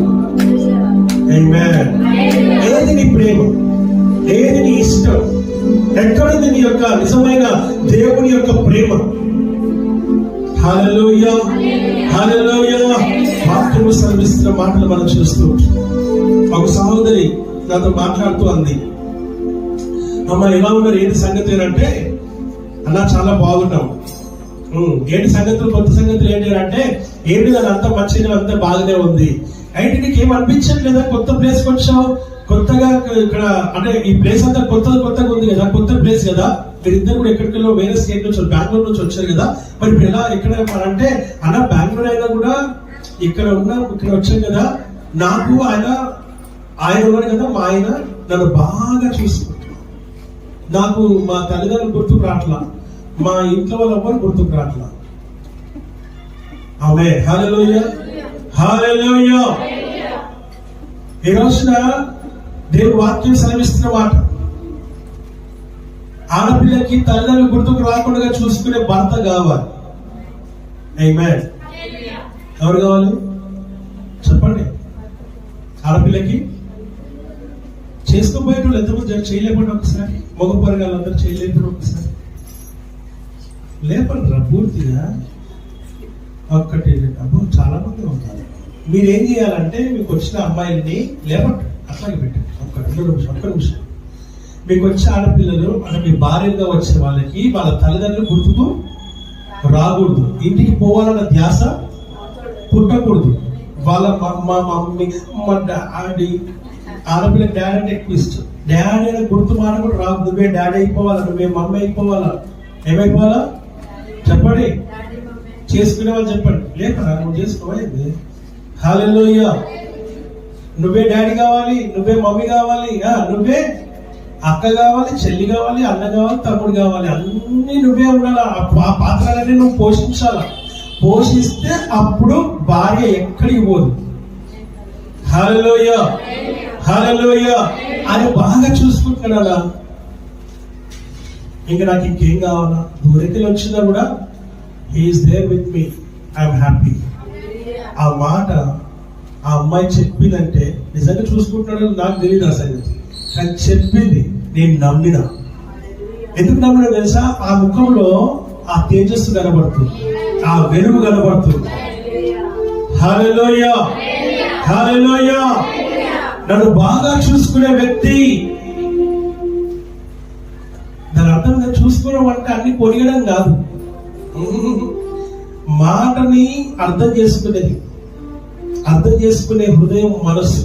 ఏది నీ ప్రేమ? ఏది నీ ఇష్టం? ఎక్కడుంది నీ యొక్క నిజమైన దేవుని యొక్క ప్రేమ? హల్లెలూయా, హల్లెలూయా. వాక్యము సెలవిస్తున్న మాటలు మనం చూస్తూ, ఒక సహోదరి నాతో మాట్లాడుతూ అంది, అమ్మ ఎలా ఉన్నారు, ఏంటి సంగతి అంటే, అన్నా చాలా బాగున్నాం. ఏంటి సంగతులు, కొత్త సంగతులు ఏంటి అంటే, ఏంటి అది అంతా మంచిగా, అంతా బాగానే ఉంది. అయితే నీకు ఏం అనిపించట్లేదా? కొత్త ప్లేస్కి వచ్చావు, కొత్తగా ఇక్కడ అంటే ఈ ప్లేస్ అంతా కొత్తగా ఉంది కదా, కొత్త ప్లేస్ కదా. మీరిద్దరు కూడా ఎక్కడికెళ్ళో వేరే స్టేట్ నుంచి, బెంగళూరు నుంచి వచ్చారు కదా. మరి ఇప్పుడు ఎలా, ఎక్కడ అంటే అన్న బెంగళూరు అయినా కూడా ఇక్కడ వచ్చాం కదా. నాకు ఆయన ఉన్నారు కదా, మా ఆయన నన్ను బాగా చూసుకుంటున్నాను. నాకు మా తల్లిదండ్రులు గుర్తుకు రావట్లా, మా ఇంట్లో వాళ్ళు ఎవరు గుర్తుకు రావట్లా. ఆమె హల్లెలూయా, హల్లెలూయా. ఈ రోజున దేవుడు వాక్యం సెలవిస్తున్న మాట, ఆడపిల్లకి తల్లిదండ్రులు గుర్తుకు రాకుండా చూసుకునే భర్త కావాలి. ఆమేన్. ఎవరు కావాలి చెప్పండి? ఆడపిల్లకి చేసుకోబోయేటోళ్ళు ఎంతమంది చేయలేకుండా ఒకసారి, మగ పొరగాళ్ళందరూ చేయలేకుండా ఒకసారి లేపండి రా పూర్తిగా. ఒక్కటి అబ్బో చాలా మంది ఉంటారు. మీరేం చేయాలంటే మీకు వచ్చిన అమ్మాయిల్ని లేపండి, అట్లాగే పెట్టండి. ఒక్క నిమిషం. మీకు వచ్చే ఆడపిల్లలు అంటే మీ భార్యగా వచ్చే వాళ్ళకి వాళ్ళ తల్లిదండ్రులు గుర్తుకు రాకూడదు, ఇంటికి పోవాలన్న ధ్యాస పుట్టకూడదు. వాళ్ళ మా మమ్మీ మా డాడీ, ఆడపిల్ల డాడీ అంటే ఎక్కువ ఇష్టం. డాడీ అనే గుర్తు మాట కూడా రాదు. నువ్వే డాడీ అయిపోవాలా, నువ్వే మమ్మీ అయిపోవాలా. ఏమైపోవాలా చెప్పండి? చేసుకునే వాళ్ళు చెప్పండి. లేకరా నువ్వు చేసుకోవాలి. హల్లెలూయా. నువ్వే డాడీ కావాలి, నువ్వే మమ్మీ కావాలి, నువ్వే అక్క కావాలి, చెల్లి కావాలి, అన్న కావాలి, తమ్ముడు కావాలి, అన్ని నువ్వే ఉండాలి. ఆ పాత్రలన్నీ నువ్వు పోషించాలా. పోషిస్తే అప్పుడు భార్య ఎక్కడికి పోదు. హల్లెలూయా హల్లెలూయా అని బాగా చూసుకుంటున్నాడా. ఇంకా నాకు ఇంకేం కావాలా, దూరకెళ్ళి వచ్చినా కూడా he's there with me, I'm happy. ఆ మాట ఆ అమ్మాయి చెప్పిందంటే నిజంగా చూసుకుంటున్నాడు నాకు తెలియదు అసలు, కానీ చెప్పింది నేను నమ్మిన. ఎందుకు నమ్మినా తెలుసా? ఆ ముఖంలో ఆ తేజస్సు కనబడుతుంది, ఆ వెలుగు కనబడుతుంది. హల్లెలూయా హల్లెలూయా. నన్ను బాగా చూసుకునే వ్యక్తి. దాని అర్థం నేను చూసుకోవడం అంటే అన్ని పొడిగడం కాదు, మాటని అర్థం చేసుకునేది, అర్థం చేసుకునే హృదయం, మనసు.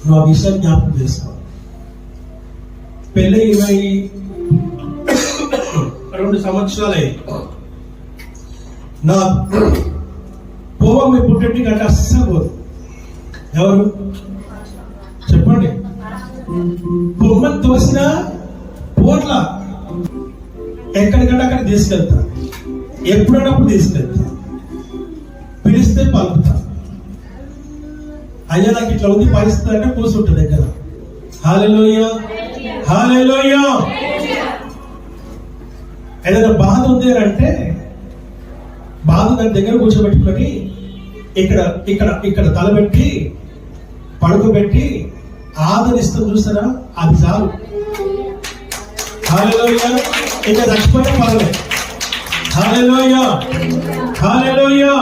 నువ్వు ఆ విషయాన్ని జ్ఞాపకం చేసుకో. పెళ్ళి 22 సంవత్సరాలే. నా పోవ మీ పుట్టింటి కంటే అస్సలు పోదు. ఎవరు చెప్పండి? బొమ్మను తోసిన పోట్ల ఎక్కడికంటే అక్కడ తీసుకెళ్తా, ఎప్పుడన్నప్పుడు తీసుకెళ్తా, పిలిస్తే పలుకుతా. అయ్యా నాకు ఇట్లా ఉంది పరిస్థితి అంటే కూర్చుంటా దగ్గర. హల్లెలూయా హల్లెలూయా. ఏదైనా బాధ ఉంది అంటే బాధ దాని దగ్గర కూర్చోబెట్టుకొని ఇక్కడ ఇక్కడ ఇక్కడ తలబెట్టి పడుకోబెట్టి ఆదరిస్తాం చూస్తారా, అది చాలు. హల్లెలూయా. ఇంకా చచ్చిపోతే పర్లేదు. హల్లెలూయా హల్లెలూయా.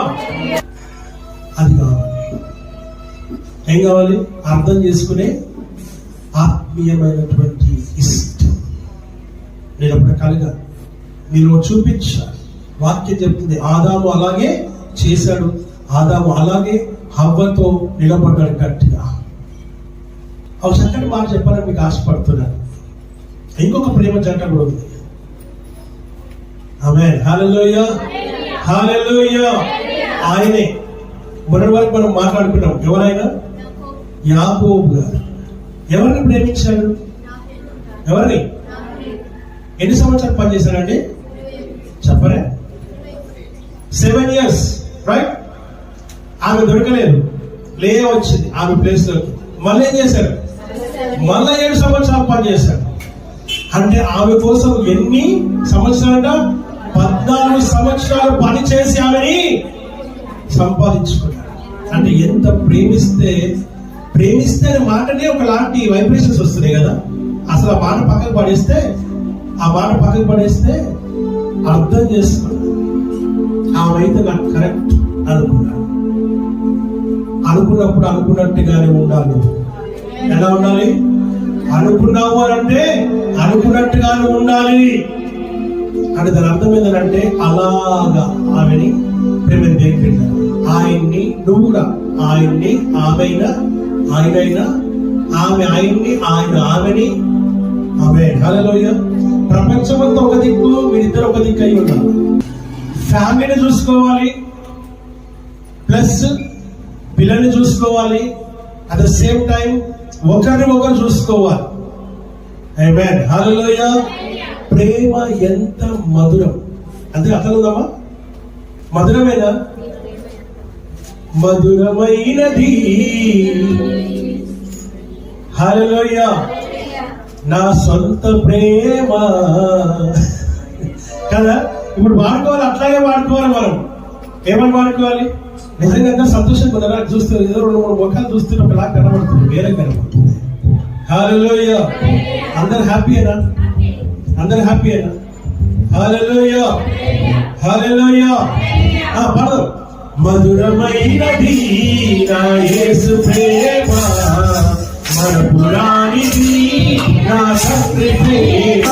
అది కావాలి. ఏం కావాలి? అర్థం చేసుకునే ఆత్మీయమైనటువంటి ఇష్టం నేను అప్పుడు కలగా మీరు చూపించాలి. వాక్యం చెప్తుంది ఆదాము అలాగే చేశాడు, ఆదాము అలాగే హవ్వతో నిలబడ్డాడు గట్టిగా. ఒక చక్కటి మాట చెప్పాలని మీకు ఆశపడుతున్నాను. ఇంకొక ప్రేమ జంట కూడా ఉంది. ఆమేన్. హల్లెలూయా హల్లెలూయా. ఆయనే మొన్నటి వరకు మనం మాట్లాడుకున్నాం. ఎవరైనా యాకోబు గారు ఎవరిని ప్రేమించాడు? ఎవరిని? ఎన్ని సంవత్సరాలు పనిచేశాడండి చెప్పరే? 7 years, రైట్? ఆమె దొరకలేదు, లేయ వచ్చింది ఆమె ప్లేస్ లో. మళ్ళీ ఏం చేశాడు? మళ్ళా 7 సంవత్సరాలు పనిచేశాడు. అంటే ఆమె కోసం ఎన్ని సంవత్సరాలంట? 14 సంవత్సరాలు పనిచేసి ఆమెని సంపాదించుకున్నాడు. అంటే ఎంత ప్రేమిస్తే అనే మాటనే ఒకలాంటి వైబ్రేషన్స్ వస్తున్నాయి కదా. అసలు ఆ మాట పక్కకు పడేస్తే అర్థం చేసుకున్నాడు. ఆమె అయితే నాకు కరెక్ట్ అనుకున్నాడు. అనుకున్నప్పుడు అనుకున్నట్టుగానే ఉండాలి. ఎలా ఉండాలి? అనుకున్నావు అని అంటే అనుకున్నట్టుగానే ఉండాలి. అంటే దాని అర్థం ఏంటంటే అలాగా ఆమెని ప్రేమ దేనిపెట్టారు. ఆయన్ని నువ్వు కూడా ఆయన్ని, ఆమెైనా ఆయనైనా, ఆమె ఆయన్ని, ఆయన ఆమెని. ఆమె హల్లెలూయా. ప్రపంచమంతా ఒక దిక్కు, మీరిద్దరు ఒక దిక్కు అయి ఉన్నారు. ఫ్యామిలీని చూసుకోవాలి, ప్లస్ పిల్లల్ని చూసుకోవాలి, అట్ ద సేమ్ టైం ఒకరిని ఒకరు చూసుకోవాలి. ఆమేన్. హల్లెలూయా. ప్రేమ ఎంత మధురం అంటే అట్లా ఉందామా? మధురమేనా? మధురమైనది. హల్లెలూయా. నా సొంత ప్రేమ కదా. ఇప్పుడు వాడుకోవాలి, అట్లాగే వాడుకోవాలి. మనం ఏమని వాడుకోవాలి? నిజంగా అందరూ సంతోషంగా ఉన్నారా? చూస్తే ఏదో 2-3 ముఖాలు చూస్తే ఒకలా కనబడుతుంది, వేరే కనబడుతుంది. హల్లెలూయా. అందరు హ్యాపీయేనా? అందరు హ్యాపీయేనా? హల్లెలూయా, హల్లెలూయా. పాడు. మధురమైనది నా యేసు ప్రేమ, మరపురానిది నా తండ్రి ప్రేమ.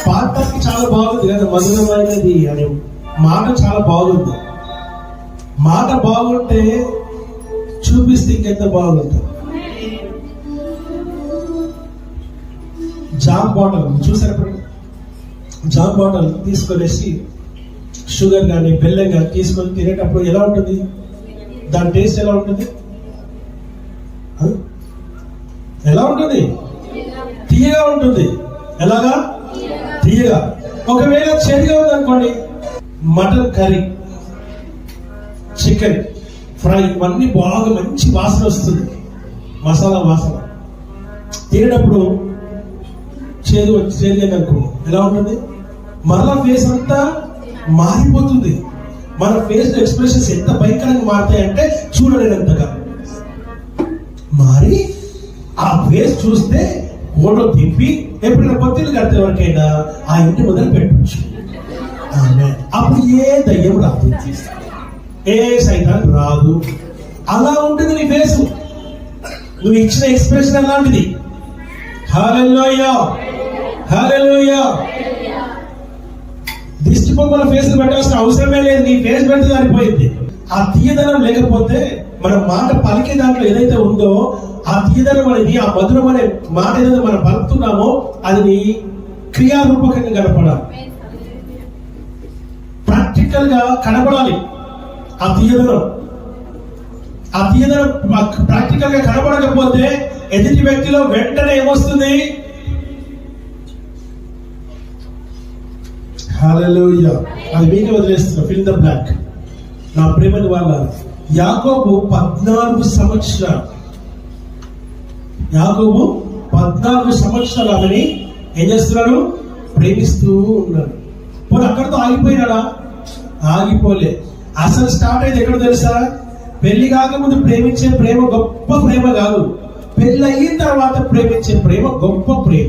పాటకి చాలా బాగుంది కదా, మధురమైనది అనే మాట చాలా బాగుంది. మాట బాగుంటే చూపిస్తే ఇంకెంత బాగుంటుంది. జామ్ బాటిల్ చూసారు, జామ్ బాటిల్ తీసుకొనేసి షుగర్ కానీ బెల్లం కానీ తీసుకొని తినేటప్పుడు ఎలా ఉంటుంది? దాని టేస్ట్ ఎలా ఉంటుంది? ఎలా ఉంటుంది? తీయగా ఉంటుంది. ఎలాగా? తీయగా. ఒకవేళ చెడిగా ఉంది అనుకోండి, మటన్ కర్రీ, చికెన్ ఫ్రై ఇవన్నీ బాగా మంచి వాసన వస్తుంది, మసాలా వాసన. తినేటప్పుడు చేదు అనుకో ఎలా ఉంటుంది? మరలా ఫేస్ అంతా మారిపోతుంది. మన ఫేస్ ఎక్స్ప్రెషన్స్ ఎంత భయంకరంగా మారుతాయంటే చూడలేనంతగా మారి ఆ ఫేస్ చూస్తే ఓడో తిప్పి ఎప్పుడైనా పొత్తిలు కడితే ఎవరికైనా ఆ ఇంటి మొదలు పెట్టచ్చు. అప్పుడు ఏ దయ్యం రాదు, ఏ సైతాన్ రాదు. అలా ఉంటుంది నీ ఫేస్. నువ్వు ఇచ్చిన ఎక్స్ప్రెషన్ అలాంటిది. హల్లెలూయా, హల్లెలూయా. దిష్టి బొమ్మల ఫేస్ పెట్టాల్సిన అవసరమే లేదు. నీ ఫేస్ పెడితే సరిపోయింది. ఆ తీయదనం లేకపోతే మన మాట పలికే దాంట్లో ఏదైతే ఉందో ఆ తీయదనం అనేది, ఆ మధురం అనే మాట ఏదైతే మనం పలుకుతున్నామో అది నీ క్రియారూపకంగా కనపడాలి, ప్రాక్టికల్ గా కనపడాలి. ఆ తీయదనం ప్రాక్టికల్ గా కనపడకపోతే ఎదుటి వ్యక్తిలో వెంటనే ఏమొస్తుంది? హల్లెలూయా. అది మీకే వదిలేస్తున్నా, ఫిల్ ద బ్లాంక్. నా ప్రేమని వాళ్ళ యాకోబు 14 సంవత్సరాలు ఆమెని ఏం చేస్తున్నాడు? ప్రేమిస్తూ ఉన్నాడు. పోనీ అక్కడితో ఆగిపోయినాడా? ఆగిపోలే. అసలు స్టార్ట్ అయింది ఎక్కడ తెలుసా? పెళ్లి కాకముందు ప్రేమించే ప్రేమ గొప్ప ప్రేమ కాదు, పెళ్లి అయిన తర్వాత ప్రేమించే ప్రేమ గొప్ప ప్రేమ.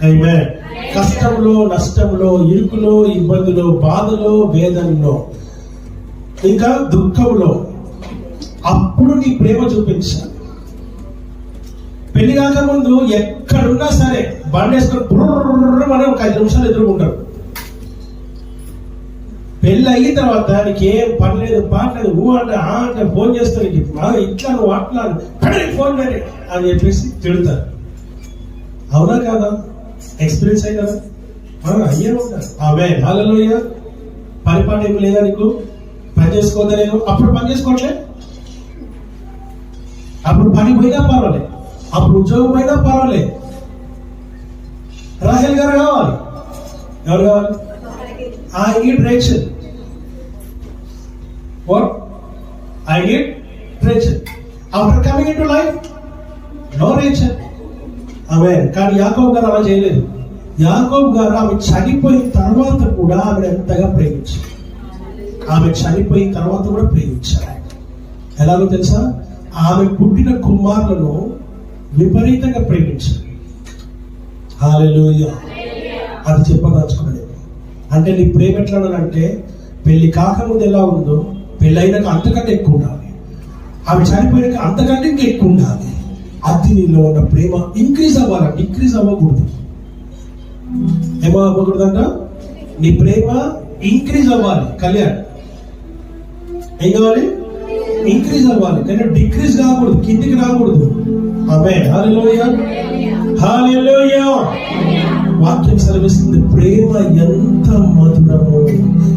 ఆమేన్. కష్టంలో, నష్టంలో, ఇరుకులో, ఇబ్బందులో, బాధలో, వేదనలో ఇంకా దుఃఖంలో, అప్పుడు నీ ప్రేమ చూపించాలి. పెళ్లి కాకముందు ఎక్కడున్నా సరే బండి వేసుకొని మనం ఒక 5 నిమిషాలు ఎదుర్కొంటారు. పెళ్ళి అయిన తర్వాత నీకేం పని లేదు, పాటలేదు, అంటే ఫోన్ చేస్తాను, ఇట్లా నువ్వు అట్లా ఫోన్ అని చెప్పేసి తిడతారు. అవునా కాదా? ఎక్స్పీరియన్స్ అయ్యి కదా? అయ్యే ఉంటారు. ఆమె హల్లెలూయా. పని పాట ఏమి లేదా నీకు? పని చేసుకోవద్దా? నేను అప్పుడు పని చేసుకోవట్లే, అప్పుడు పని పోయినా పర్వాలేదు, అప్పుడు ఉద్యోగం పోయినా పర్వాలేదు. రాహేల్ గారు కావాలి. ఎవరు కావాలి? I need Rachel. What? I need Rachel. After coming into life, no Rachel. Amen. కానీ యాకోబు గారు అలా చేయలేదు. యాకోబు గారు ఆమె చనిపోయిన తర్వాత కూడా ఆమెను ఎంతగా ప్రేమించారు. ఆమె చనిపోయిన తర్వాత కూడా ప్రేమించారు. ఎలాగో తెలుసా? ఆమె పుట్టిన కుమారులను విపరీతంగా ప్రేమించారు. హల్లెలూయా. అది చెప్పదలుచుకున్నది. అంటే నీ ప్రేమ ఎట్లా అంటే, పెళ్లి కాకముందు ఎలా ఉందో పెళ్ళి అయినాక అంతకంటే ఎక్కువ ఉండాలి, ఆమె చనిపోయినాక అంతకంటే ఇంకా ఎక్కువ ఉండాలి. అది నీలో ఉన్న ప్రేమ ఇంక్రీజ్ అవ్వాలి, డిక్రీజ్ అవ్వకూడదు. ఏమో అవ్వకూడదంట, నీ ప్రేమ ఇంక్రీజ్ అవ్వాలి. కళ్యాణ్ ఏం కావాలి? ఇంక్రీజ్ అవ్వాలి, కానీ డిక్రీజ్ కాకూడదు, కిందికి రాకూడదు. ఆమేన్. హల్లెలూయా, హల్లెలూయా. వాక్యం సెలవిస్తుంది, ప్రేమ ఎంత మధురము.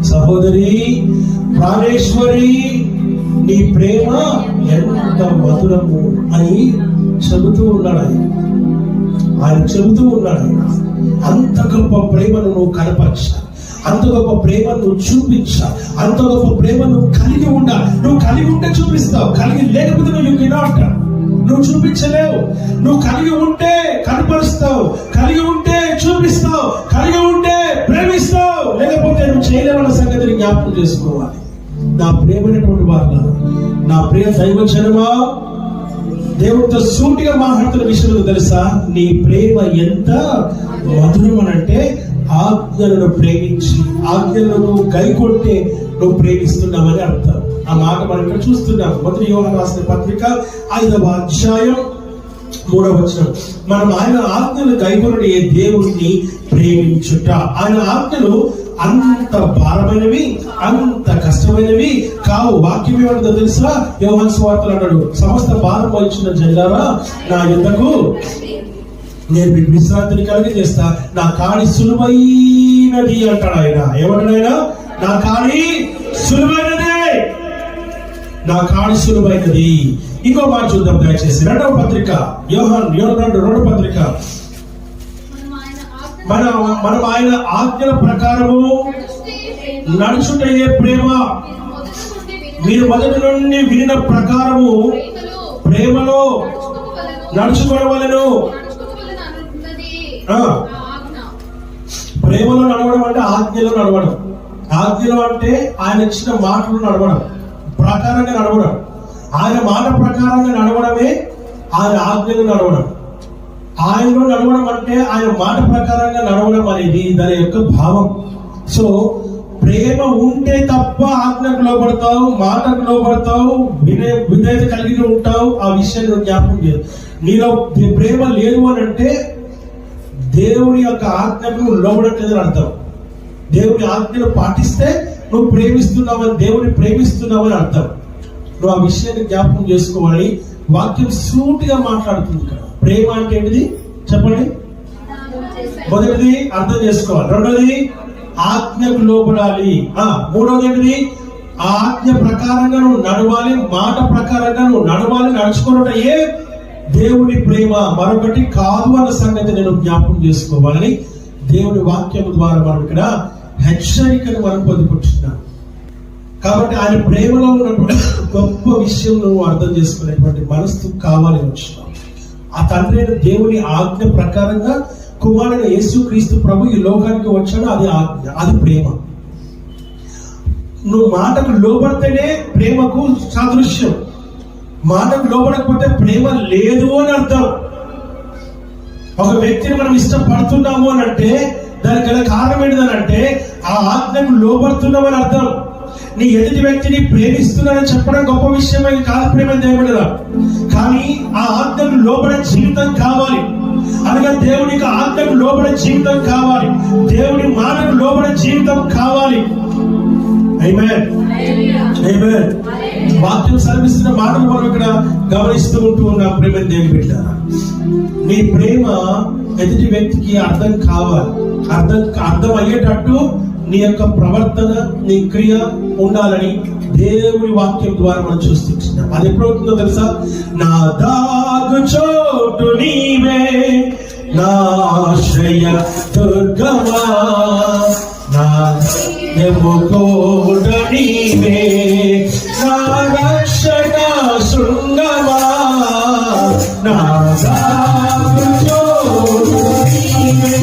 సహోదరి ప్రాణేశ్వరి, నీ ప్రేమ ఎంత మధురము అని చెబుతూ ఉన్నాడు ఆయన చెబుతూ ఉన్నాడు. అంత గొప్ప ప్రేమను నువ్వు కనపరచాలి, అంత గొప్ప ప్రేమను నువ్వు చూపించాలి, అంత గొప్ప ప్రేమ నువ్వు కలిగి ఉండాలి. నువ్వు కలిగి ఉంటే చూపిస్తావు, కలిగి లేకపోతే నువ్వు కెనాట్, నువ్వు చూపించలేవు. నువ్వు కలిగి ఉంటే కనపరుస్తావు, కలిగి ఉంటే చూపిస్తావు, కలిగి ఉంటే ప్రేమిస్తావు, లేకపోతే నువ్వు చేయలేవన్న సంగతిని జ్ఞాపకం చేసుకోవాలి. నా ప్రేమైనటువంటి వారు, నా ప్రియ దైవజనమా, దేవుడితో సూటిగా మాట్లాడుతున్న విషయంలో తెలుసా, నీ ప్రేమ ఎంత మధురం అని అంటే, ఆజ్ఞలను ప్రేమించి ఆజ్ఞలను గైకొట్టే నువ్వు ప్రేమిస్తున్నామని అర్థం. ఆ మాట మనం ఇక్కడ చూస్తున్నాం. మొదటి యోహాను రాసిన పత్రిక 5వ అధ్యాయం 3వ వచనం. మనం ఆయన ఆజ్ఞలు గైకొనడి దేవుణ్ణి ప్రేమించుట. ఆయన ఆజ్ఞలు అంత భారమైనవి, అంత కష్టమైనవి కావు. వాక్యం ఏమంటుందో తెలుసా? యోహాను సువార్తలో అన్నాడు, సమస్త భారం వహించిన జనులారా నా యుద్ధకు నేను మీకు విశ్రాంతిని కలిగి చేస్తా, నా కాడి సులువైనది అంటాడు ఆయన. ఏమంటాడు ఆయన? నా కాడి సులువైనది, నా కాడి సులువైనది. ఇంకో మాట చూద్దాం దయచేసి. 2వ పత్రిక యోహాను 2వ పత్రిక. మనం ఆయన ఆజ్ఞల ప్రకారము నడుచుటయే ప్రేమ. మీరు మొదటి నుండి వినిన ప్రకారము ప్రేమలో నడుచుకోవలను. ప్రేమలో నడవడం అంటే ఆజ్ఞలో నడవడం. ఆజ్ఞలో అంటే ఆయన ఇచ్చిన మాటలు నడవడం, ప్రకారంగా నడవడం. ఆయన మాట ప్రకారంగా నడవడమే ఆయన ఆజ్ఞలు నడవడం. ఆయనలో నడవడం అంటే ఆయన మాట ప్రకారంగా నడవడం అనేది దాని యొక్క భావం. సో ప్రేమ ఉంటే తప్ప ఆజ్ఞకు లోబడతావు, మాటకు లోబడతావు, విధేయత కలిగి ఉంటావు. ఆ విషయాన్ని జ్ఞాపకం చేయదు. నీలో ప్రేమ లేదు అని అంటే దేవుని యొక్క ఆజ్ఞకు లోబడట్లేదని అర్థం. దేవుని ఆజ్ఞను పాటిస్తే నువ్వు ప్రేమిస్తున్నావని, దేవుని ప్రేమిస్తున్నావని అర్థం. నువ్వు ఆ విషయాన్ని జ్ఞాపకం చేసుకోవాలి. వాక్యం సూటిగా మాట్లాడుతుంది ఇక్కడ. ప్రేమ అంటే ఏంటిది చెప్పండి? మొదటిది అర్థం చేసుకోవాలి, రెండోది ఆజ్ఞకు లోబడాలి, మూడోది ఏంటిది ఆ ఆజ్ఞ ప్రకారంగా నువ్వు నడవాలి, మాట ప్రకారంగా నువ్వు నడవాలి. నడుచుకోవడం ఏ దేవుని ప్రేమ మరొకటి కాదు అన్న సంగతి నేను జ్ఞాపకం చేసుకోవాలని దేవుని వాక్యం ద్వారా మనం ఇక్కడ హెచ్చరికను మనం పొందుకుంటున్నాం. కాబట్టి ఆయన ప్రేమలో ఉన్నటువంటి గొప్ప విషయం నువ్వు అర్థం చేసుకునేటువంటి మనసు కావాలి వచ్చినాం. ఆ తండ్రి దేవుని ఆజ్ఞ ప్రకారంగా కుమారుడు యేసుక్రీస్తు ప్రభు ఈ లోకానికి వచ్చాడు. అది ఆజ్ఞ, అది ప్రేమ. నువ్వు మాటకు లోబడితేనే ప్రేమకు సాదృశ్యం. మాటకు లోబడకపోతే ప్రేమ లేదు అని అర్థం. ఒక వ్యక్తిని మనం ఇష్టపడుతున్నాము అని అంటే దానికి గల కారణం ఏంటిదని అంటే ఆ ఆజ్ఞకు లోబడుతున్నామని అర్థం. నీ ఎదుటి వ్యక్తిని ప్రేమిస్తున్నానని చెప్పడం గొప్ప విషయమే కాదు ప్రేమ దేవుడిరా. కానీ ఆ ఆజ్ఞకు లోబడే జీవితం కావాలి. అనగా దేవునికి ఆజ్ఞకు లోబడే జీవితం కావాలి. దేవుని మాటకు లోబడే జీవితం కావాలి. ఆమేన్. ఆమేన్. వాక్యం సెలవిస్తున్న మాటలు మనం ఇక్కడ గమనిస్తూ ఉంటూ ఉన్నాం. ప్రేమ దేవుని బిడ్డలారా, నీ ప్రేమ ఎదుటి వ్యక్తికి అర్థం కావాలి. అర్థం అయ్యేటట్టు నీ యొక్క ప్రవర్తన, నీ క్రియ ఉండాలని దేవుని వాక్యం ద్వారా మనం చూస్తున్నాం. అది ఎప్పుడవుతుందో తెలుసా? నా దాగు చోటు నీవే, నా ఆశ్రయ దుర్గమా, నా నెమ్ముకోట నీవే, నా రక్షణ శృంగమా, నా దాగు చోటు నీవే,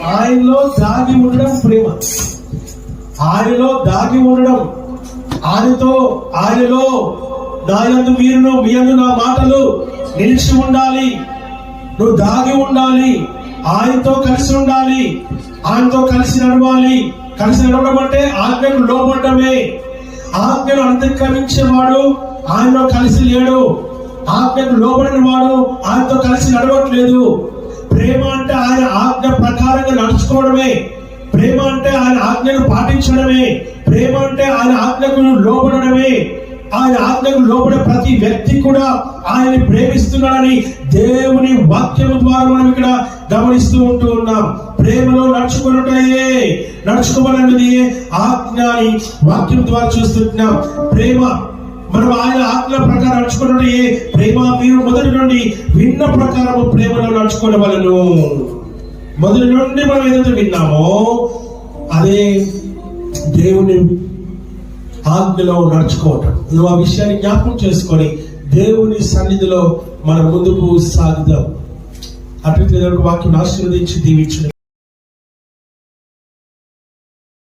ఆయనలో దాగి ఉండడం ప్రేమ. ఆయనలో దాగి ఉండడం, ఆయనలో నా యందు మీరును, మీ యందు నా మాటలు నిలిచి ఉండాలి. నువ్వు దాగి ఉండాలి, ఆయనతో కలిసి ఉండాలి, ఆయనతో కలిసి నడవాలి. కలిసి నడవడం అంటే ఆజ్ఞకు లోబడమే. ఆజ్ఞను అతిక్రమించేవాడు ఆయనలో కలిసి లేడు. ఆజ్ఞకు లోబడిన వాడు ఆయనతో కలిసి నడవట్లేదు. ప్రేమ అంటే ఆయన ఆజ్ఞ ప్రకారంగా నడుచుకోవడమే. ప్రేమ అంటే ఆయన ఆజ్ఞను పాటించడమే. ప్రేమ అంటే ఆయన ఆజ్ఞకు లోబడమే. ఆయన ఆజ్ఞకు లోబడే ప్రతి వ్యక్తి కూడా ఆయన ప్రేమిస్తున్నాడని దేవుని వాక్యము ద్వారా మనం ఇక్కడ గమనిస్తూ ఉంటూ ఉన్నాం. ప్రేమలో నడుచుకోవాలన్నది ఆజ్ఞని వాక్యం ద్వారా చూస్తున్నాం. ప్రేమ మనం ఆయన ఆజ్ఞ ప్రకారం నడుచుకున్నట్టే ప్రేమ. మీరు మొదటి నుండి విన్న ప్రకారము ప్రేమలో నడుచుకోవలను. మొదటి నుండి మనం ఏదైతే విన్నామో అదే దేవుని ఆజ్ఞలో నడుచుకోవటం. నువ్వు ఆ విషయాన్ని జ్ఞాపకం చేసుకొని దేవుని సన్నిధిలో మనం ముందుకు సాగుదాం. అటు వాక్యం ఆశీర్వదించి దీవించు.